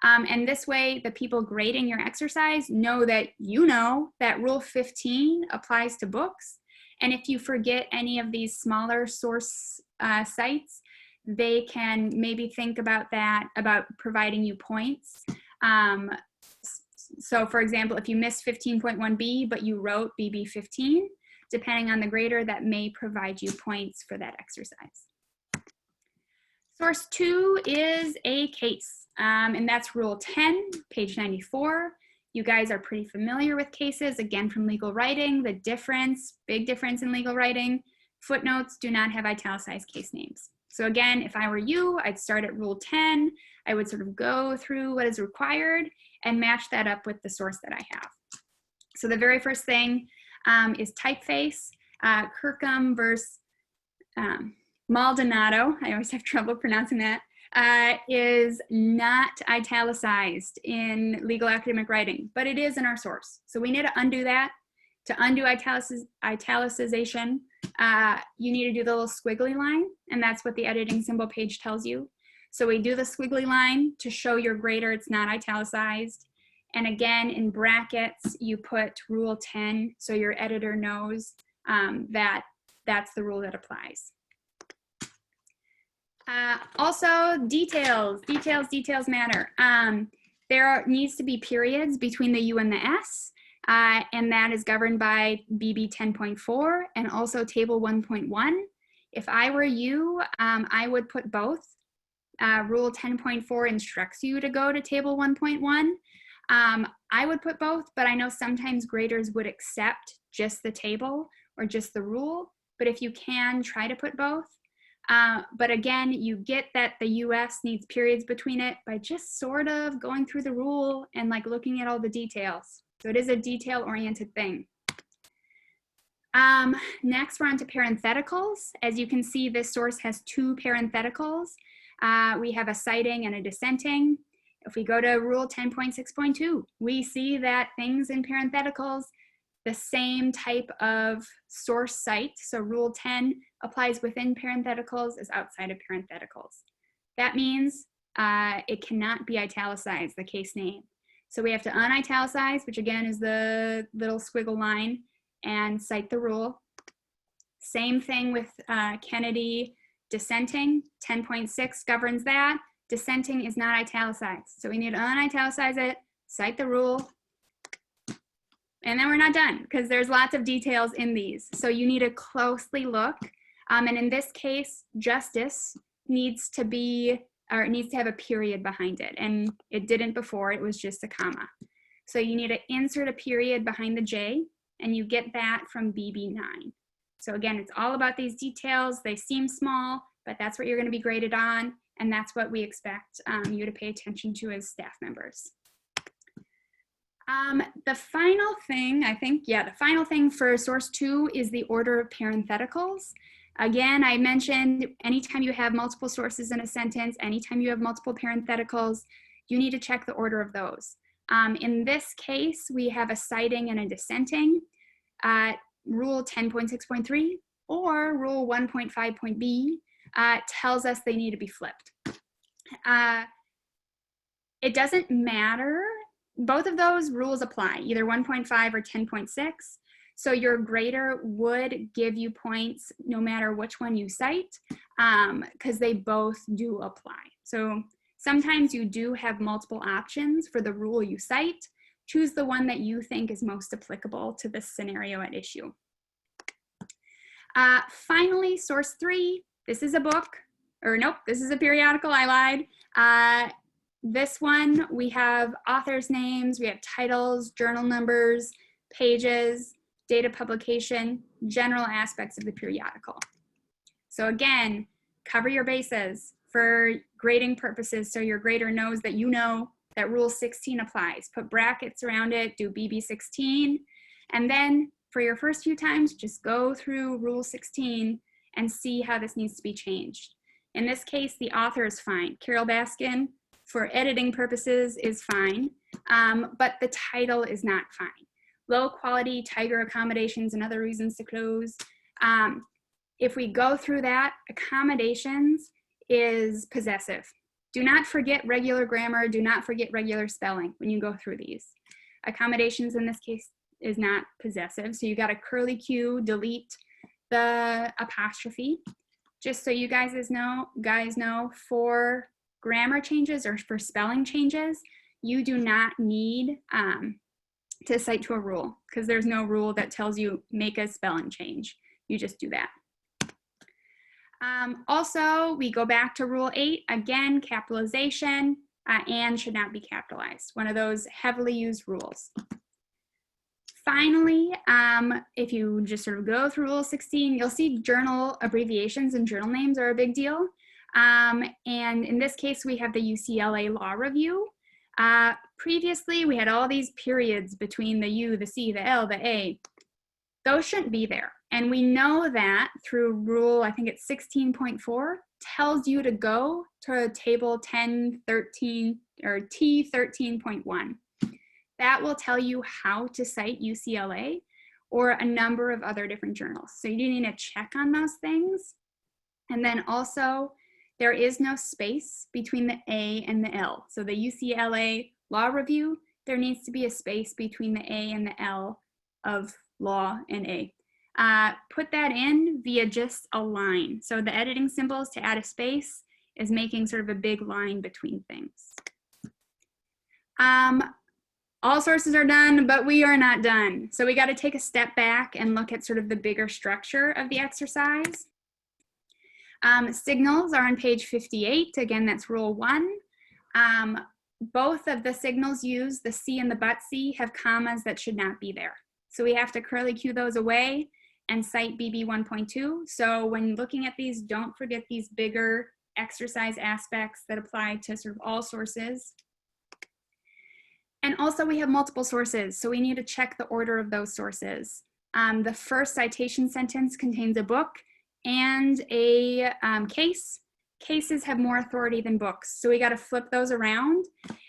And this way, the people grading your exercise know that you know that Rule 15 applies to books. And if you forget any of these smaller source sites, they can maybe think about that, about providing you points. So for example, if you missed 15.1b, but you wrote BB15, depending on the grader, that may provide you points for that exercise. Source 2 is a case, and that's Rule 10, page 94. You guys are pretty familiar with cases, again, from legal writing. The difference, big difference in legal writing, footnotes do not have italicized case names. So again, if I were you, I'd start at Rule 10. I would sort of go through what is required and match that up with the source that I have. So the very first thing is typeface. Kirkham versus Maldonado, I always have trouble pronouncing that, is not italicized in legal academic writing, but it is in our source. So we need to undo that. To undo italicization, you need to do the little squiggly line, and that's what the editing symbol page tells you. So we do the squiggly line to show your grader it's not italicized. And again, in brackets, you put Rule 10, so your editor knows that that's the rule that applies. Also, details matter. There needs to be periods between the U and the S, and that is governed by BB 10.4 and also Table 1.1. If I were you, I would put both. Rule 10.4 instructs you to go to Table 1.1. I would put both, but I know sometimes graders would accept just the table or just the rule, but if you can, try to put both. But again, you get that the US needs periods between it by just sort of going through the rule and like looking at all the details. So it is a detail-oriented thing. Next, we're on to parentheticals. As you can see, this source has 2 parentheticals. We have a citing and a dissenting. If we go to Rule 10.6.2, we see that things in parentheticals, the same type of source cite, so Rule 10 applies within parentheticals as outside of parentheticals. That means it cannot be italicized, the case name. So we have to unitalicize, which again is the little squiggle line, and cite the rule. Same thing with Kennedy dissenting. 10.6 governs that. Dissenting is not italicized. So we need to unitalicize it, cite the rule, and then we're not done because there's lots of details in these. So you need to closely look. And in this case, justice needs to be, or it needs to have a period behind it. And it didn't before, it was just a comma. So you need to insert a period behind the J, and you get that from BB9. So again, it's all about these details. They seem small, but that's what you're going to be graded on. And that's what we expect you to pay attention to as staff members. The final thing, I think, the final thing for source 2 is the order of parentheticals. Again, I mentioned anytime you have multiple sources in a sentence, anytime you have multiple parentheticals, you need to check the order of those. In this case, we have a citing and a dissenting. Rule 10.6.3 or Rule 1.5.b tells us they need to be flipped. It doesn't matter. Both of those rules apply, either 1.5 or 10.6. So your grader would give you points no matter which one you cite, because they both do apply. So sometimes you do have multiple options for the rule you cite. Choose the one that you think is most applicable to this scenario at issue. Finally, source 3, this is a book, or nope, this is a periodical, I lied. This one, we have authors' names, we have titles, journal numbers, pages, date of publication, general aspects of the periodical. So again, cover your bases for grading purposes so your grader knows that you know that Rule 16 applies. Put brackets around it, do BB 16, and then for your first few times, just go through Rule 16 and see how this needs to be changed. In this case, the author is fine. Carol Baskin, for editing purposes, is fine, but the title is not fine. Low quality, Tiger accommodations and other reasons to close. If we go through that, accommodations is possessive. Do not forget regular grammar, do not forget regular spelling when you go through these. Accommodations in this case is not possessive, so you got a curly Q, delete the apostrophe. Just so you guys know, for grammar changes or for spelling changes, you do not need to cite to a rule, because there's no rule that tells you make a spelling change. You just do that. Also, we go back to Rule 8, again, capitalization. and should not be capitalized. One of those heavily used rules. Finally, if you just sort of go through Rule 16, you'll see journal abbreviations and journal names are a big deal. And in this case, we have the UCLA Law Review. Previously, we had all these periods between the U, the C, the L, the A. Those shouldn't be there. And we know that through rule, I think it's 16.4, tells you to go to table 1013 or T13.1. That will tell you how to cite UCLA or a number of other different journals. So you do need to check on those things. And then also, there is no space between the A and the L. So the UCLA Law Review, there needs to be a space between the A and the L of law and A. Put that in via just a line. So the editing symbols to add a space is making sort of a big line between things. All sources are done, but we are not done. So we got to take a step back and look at sort of the bigger structure of the exercise. Signals are on page 58. Again, that's rule 1. Both of the signals used, the C and the but C, have commas that should not be there. So we have to curly Q those away and cite BB 1.2. So when looking at these, don't forget these bigger exercise aspects that apply to sort of all sources. And also we have multiple sources, so we need to check the order of those sources. The first citation sentence contains a book and a case. Cases have more authority than books, so we got to flip those around.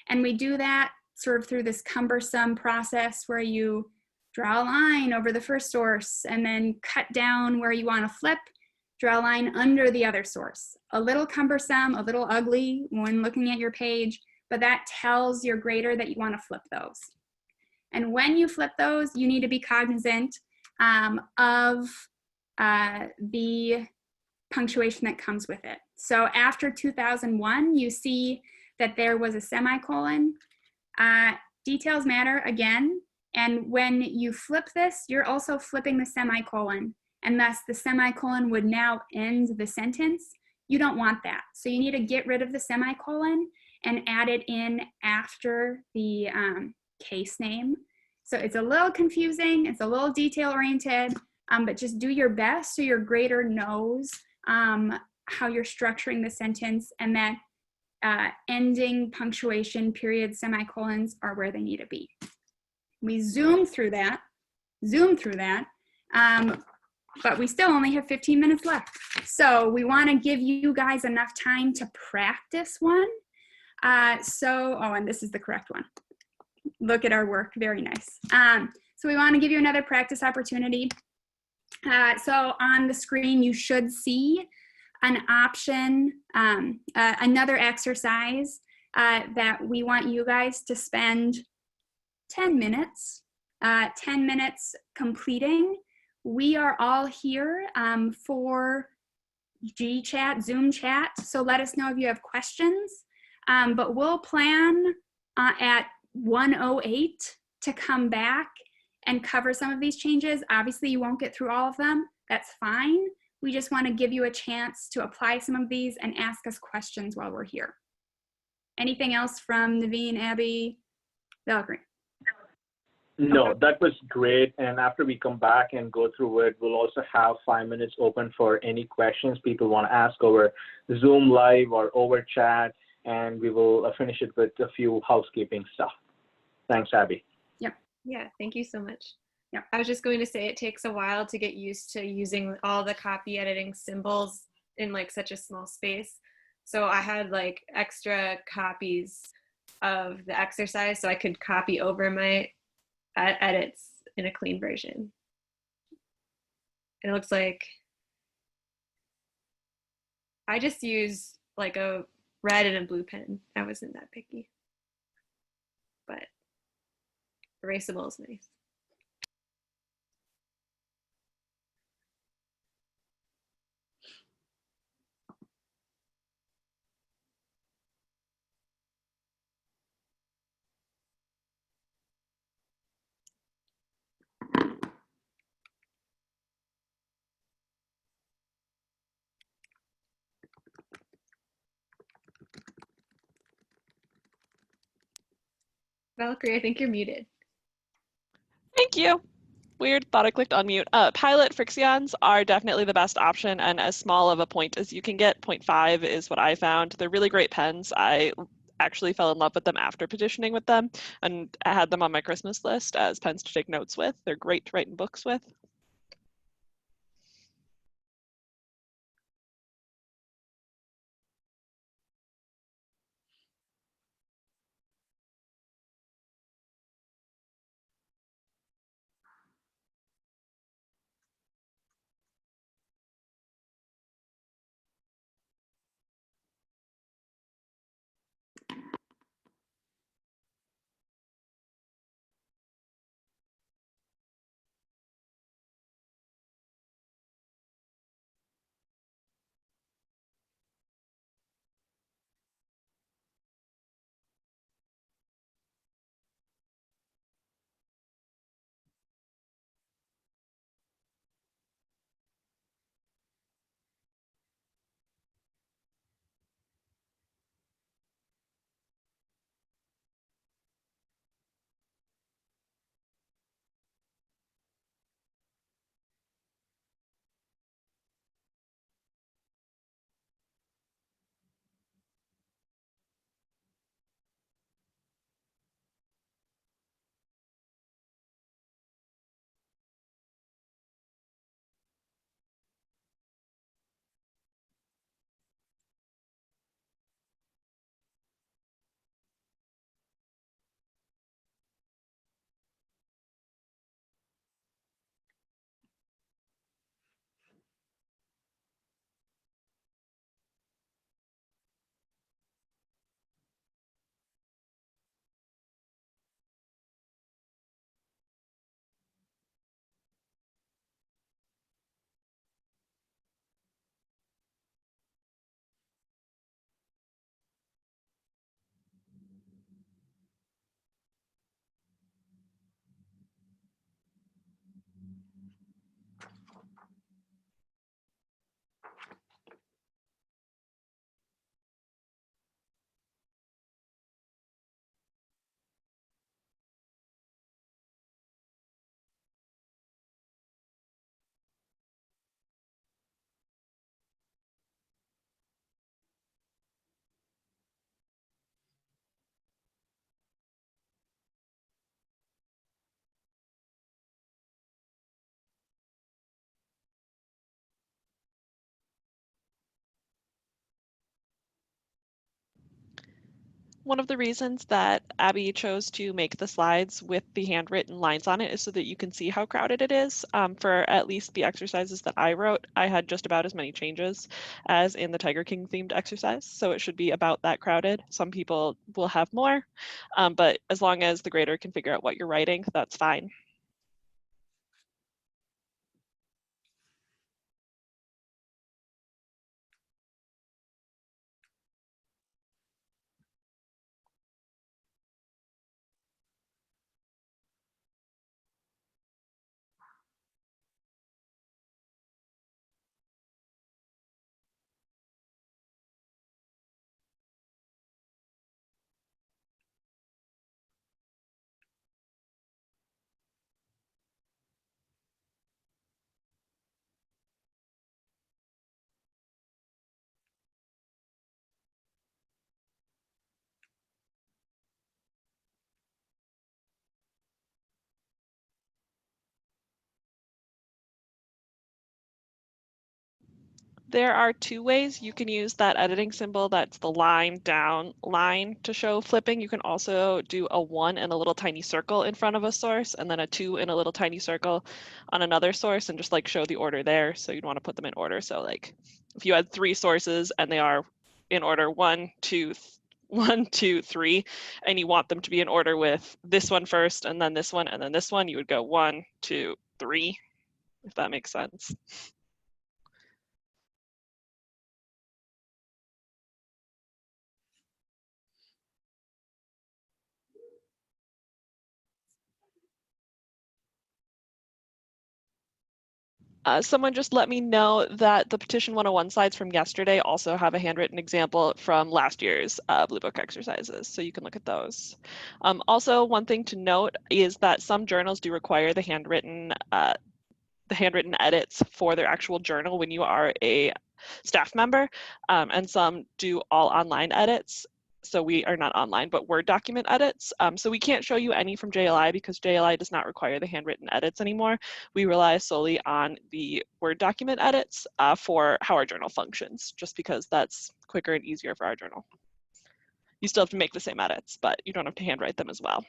And we do that sort of through this cumbersome process where you draw a line over the first source and then cut down where you want to flip, draw a line under the other source. A little cumbersome, a little ugly when looking at your page, but that tells your grader that you want to flip those. And when you flip those, you need to be cognizant of the punctuation that comes with it. So after 2001, you see that there was a semicolon. Details matter again, and when you flip this, you're also flipping the semicolon, and thus the semicolon would now end the sentence. You don't want that. So you need to get rid of the semicolon and add it in after the case name. So it's a little confusing, it's a little detail oriented, but just do your best so your grader knows how you're structuring the sentence, and that ending punctuation, periods, semicolons are where they need to be. We zoom through that, but we still only have 15 minutes left. So we want to give you guys enough time to practice one. Oh, and this is the correct one. Look at our work, very nice. So we want to give you another practice opportunity. So on the screen, you should see an option, another exercise that we want you guys to spend 10 minutes completing. We are all here for G-Chat, Zoom chat, so let us know if you have questions. But we'll plan at 1:08 to come back and cover some of these changes. Obviously, you won't get through all of them. That's fine. We just want to give you a chance to apply some of these and ask us questions while we're here. Anything else from Naveen, Abby, Valkyrie? No, that was great. And after we come back and go through it, we'll also have 5 minutes open for any questions people want to ask over Zoom Live or over chat, and we will finish it with a few housekeeping stuff. Thanks, Abby. Yep. Yeah, thank you so much. Yeah. I was just going to say it takes a while to get used to using all the copy editing symbols in like such a small space. So I had like extra copies of the exercise so I could copy over my edits in a clean version. And it looks like I just use like a red and a blue pen. I wasn't that picky, but erasable is nice. Valkyrie, I think you're muted. Thank you. Weird, thought I clicked unmute. Pilot frictions are definitely the best option, and as small of a point as you can get, 0.5 is what I found. They're really great pens. I actually fell in love with them after petitioning with them, and I had them on my Christmas list as pens to take notes with. They're great to write in books with. One of the reasons that Abby chose to make the slides with the handwritten lines on it is so that you can see how crowded it is. For at least the exercises that I wrote, I had just about as many changes as in the Tiger King themed exercise, so it should be about that crowded. Some people will have more, but as long as the grader can figure out what you're writing, that's fine. There are two ways you can use that editing symbol. That's the line down line to show flipping. You can also do a 1 and a little tiny circle in front of a source, and then a 2 and a little tiny circle on another source, and just like show the order there. So you'd want to put them in order. So like if you had 3 sources and they are in order 1, 2, 1, 2, 3, and you want them to be in order with this one first, and then this one, and then this one, you would go 1, 2, 3, if that makes sense. Someone just let me know that the Petition 101 slides from yesterday also have a handwritten example from last year's Blue Book exercises, so you can look at those. Also, one thing to note is that some journals do require the handwritten edits for their actual journal when you are a staff member, and some do all online edits. So we are not online, but Word document edits. So we can't show you any from JLI because JLI does not require the handwritten edits anymore. We rely solely on the Word document edits for how our journal functions, just because that's quicker and easier for our journal. You still have to make the same edits, but you don't have to handwrite them as well.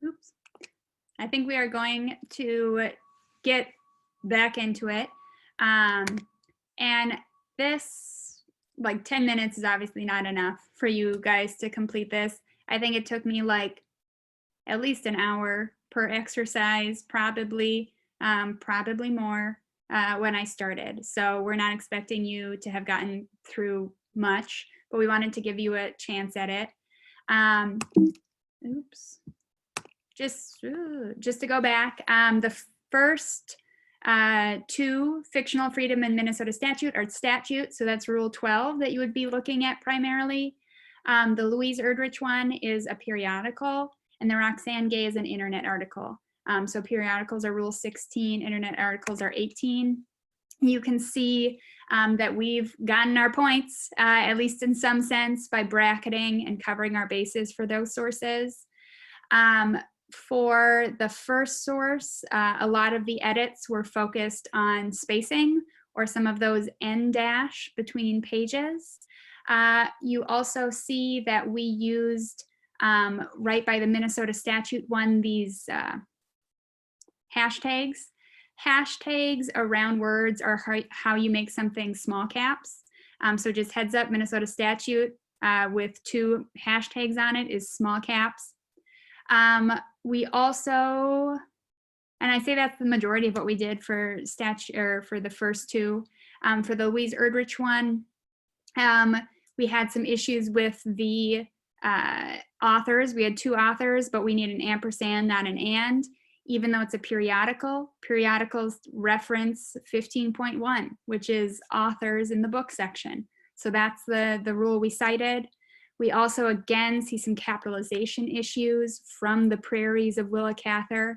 Oops. I think we are going to get back into it. And this, like 10 minutes is obviously not enough for you guys to complete this. I think it took me like at least an hour per exercise, probably more when I started. So we're not expecting you to have gotten through much, but we wanted to give you a chance at it. Oops. Just to go back, the first two, fictional freedom and Minnesota statute, are statutes. So that's Rule 12 that you would be looking at primarily. The Louise Erdrich one is a periodical, and the Roxanne Gay is an internet article. So periodicals are Rule 16, internet articles are 18. You can see that we've gotten our points, at least in some sense, by bracketing and covering our bases for those sources. For the first source, a lot of the edits were focused on spacing or some of those en dash between pages. You also see that we used, right by the Minnesota statute one, these hashtags. Hashtags around words are how you make something small caps. So just heads up, Minnesota statute with 2 hashtags on it is small caps. We also, and I say that's the majority of what we did for statute, or for the first 2. For the Louise Erdrich one, we had some issues with the authors. We had 2 authors, but we need an ampersand, not an and. Even though it's a periodical, periodicals reference 15.1, which is authors in the book section. So that's the rule we cited. We also, again, see some capitalization issues from the prairies of Willa Cather.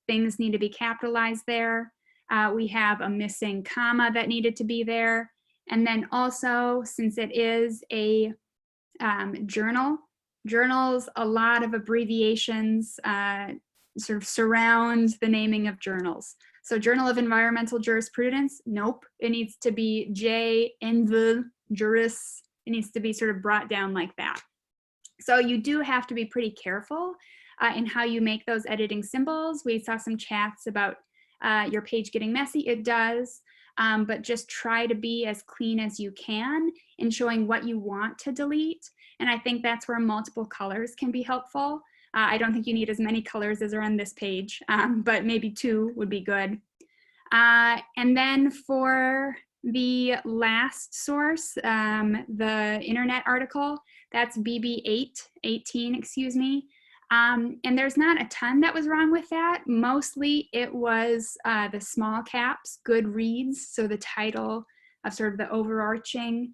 Things need to be capitalized there. We have a missing comma that needed to be there. And then also, since it is a journal, journals, a lot of abbreviations sort of surround the naming of journals. So Journal of Environmental Jurisprudence, nope. It needs to be J.Env. Juris. It needs to be sort of brought down like that. So you do have to be pretty careful in how you make those editing symbols. We saw some chats about your page getting messy. It does, but just try to be as clean as you can in showing what you want to delete. And I think that's where multiple colors can be helpful. I don't think you need as many colors as are on this page, but maybe 2 would be good. And then for the last source, the internet article, that's BB18, excuse me. And there's not a ton that was wrong with that. Mostly it was the small caps, good reads. So the title of sort of the overarching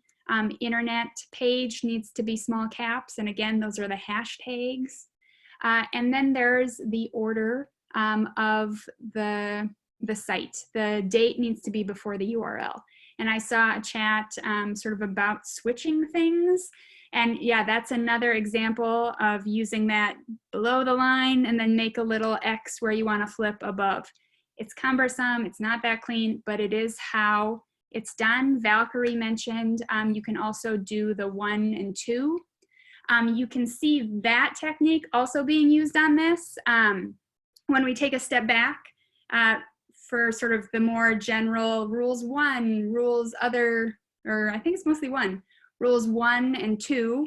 internet page needs to be small caps. And again, those are the hashtags. And then there's the order of the site. The date needs to be before the URL. And I saw a chat sort of about switching things. And yeah, that's another example of using that below the line and then make a little X where you want to flip above. It's cumbersome, it's not that clean, but it is how it's done. Valkyrie mentioned you can also do the 1 and 2. You can see that technique also being used on this. When we take a step back for sort of the more general rules 1, rules other, or I think it's mostly 1, rules 1 and 2,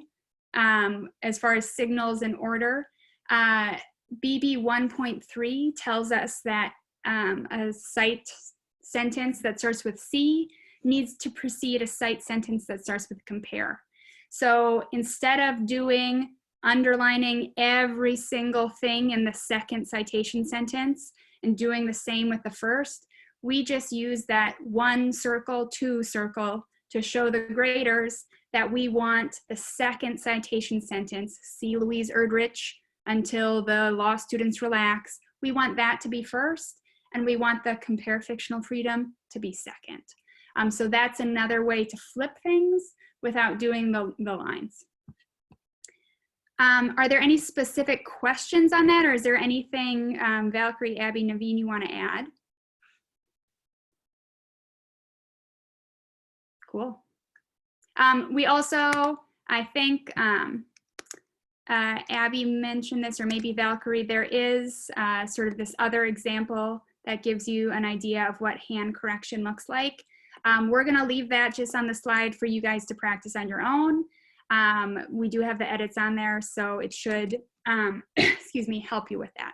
as far as signals and order. BB 1.3 tells us that a cite sentence that starts with C needs to precede a cite sentence that starts with compare. So instead of underlining every single thing in the second citation sentence and doing the same with the first, we just use that 1 circle, 2 circle to show the graders that we want the second citation sentence, see Louise Erdrich, until the law students relax. We want that to be first, and we want the compare fictional freedom to be second. So that's another way to flip things without doing the lines. Are there any specific questions on that, or is there anything, Valkyrie, Abby, Naveen, you want to add? Cool. We also, I think Abby mentioned this, or maybe Valkyrie, there is sort of this other example that gives you an idea of what hand correction looks like. We're going to leave that just on the slide for you guys to practice on your own. We do have the edits on there, so it should, excuse me, help you with that.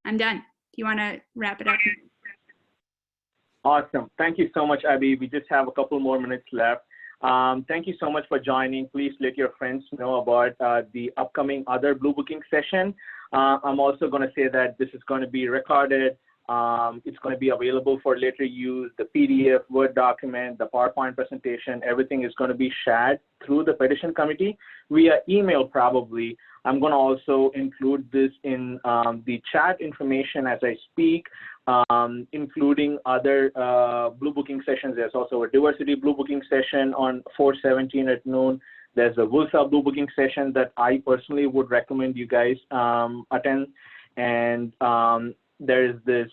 I'm done. Do you want to wrap it up? Awesome. Thank you so much, Abby. We just have a couple more minutes left. Thank you so much for joining. Please let your friends know about the upcoming other Blue Booking session. I'm also going to say that this is going to be recorded. It's going to be available for later use. The PDF, Word document, the PowerPoint presentation, everything is going to be shared through the petition committee via email probably. I'm going to also include this in the chat information as I speak, including other Blue Booking sessions. There's also a diversity Blue Booking session on 4/17 at noon. There's a WULSA Blue Booking session that I personally would recommend you guys attend. And there is this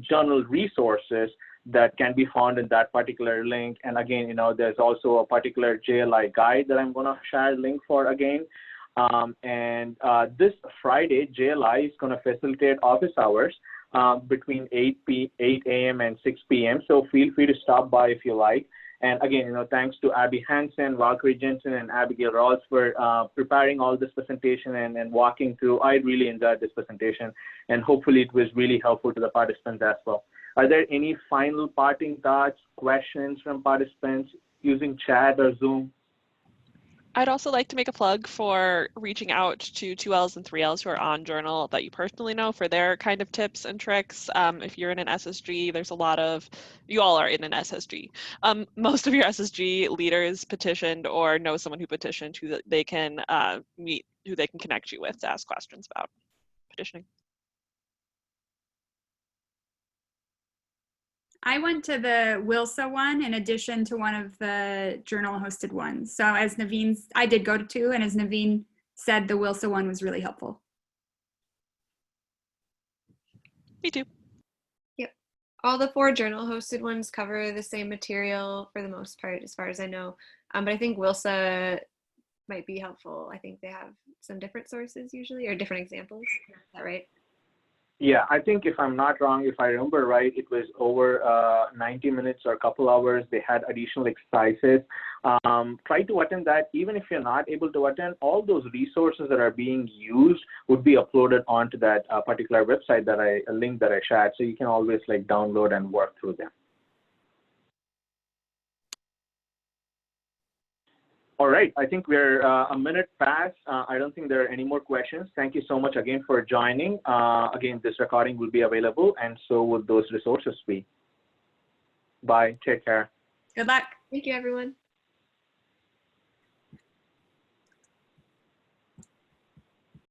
journal resources that can be found in that particular link. And again, you know, there's also a particular JLI guide that I'm going to share a link for again. And this Friday, JLI is going to facilitate office hours between 8 a.m. and 6 p.m. So feel free to stop by if you like. And again, thanks to Abby Hansen, Valkyrie Jensen, and Abigail Rawls for preparing all this presentation and walking through. I really enjoyed this presentation, and hopefully it was really helpful to the participants as well. Are there any final parting thoughts, questions from participants using chat or Zoom? I'd also like to make a plug for reaching out to 2Ls and 3Ls who are on Journal that you personally know for their kind of tips and tricks. If you're in an SSG, there's a lot of, you all are in an SSG. Most of your SSG leaders petitioned or know someone who petitioned who they can meet, who they can connect you with to ask questions about petitioning. I went to the WILSA one in addition to one of the journal hosted ones. So as Naveen, I did go to two, and as Naveen said, the WILSA one was really helpful. Me too. Yep. All the 4 journal hosted ones cover the same material for the most part, as far as I know. But I think WILSA might be helpful. I think they have some different sources usually, or different examples. Is that right? Yeah, I think if I'm not wrong, if I remember right, it was over 90 minutes or a couple hours. They had additional exercises. Try to attend that. Even if you're not able to attend, all those resources that are being used would be uploaded onto that particular website that a link that I shared. So you can always like download and work through them. All right, I think we're a minute past. I don't think there are any more questions. Thank you so much again for joining. Again, this recording will be available, and so will those resources be. Bye, take care. Good luck. Thank you, everyone.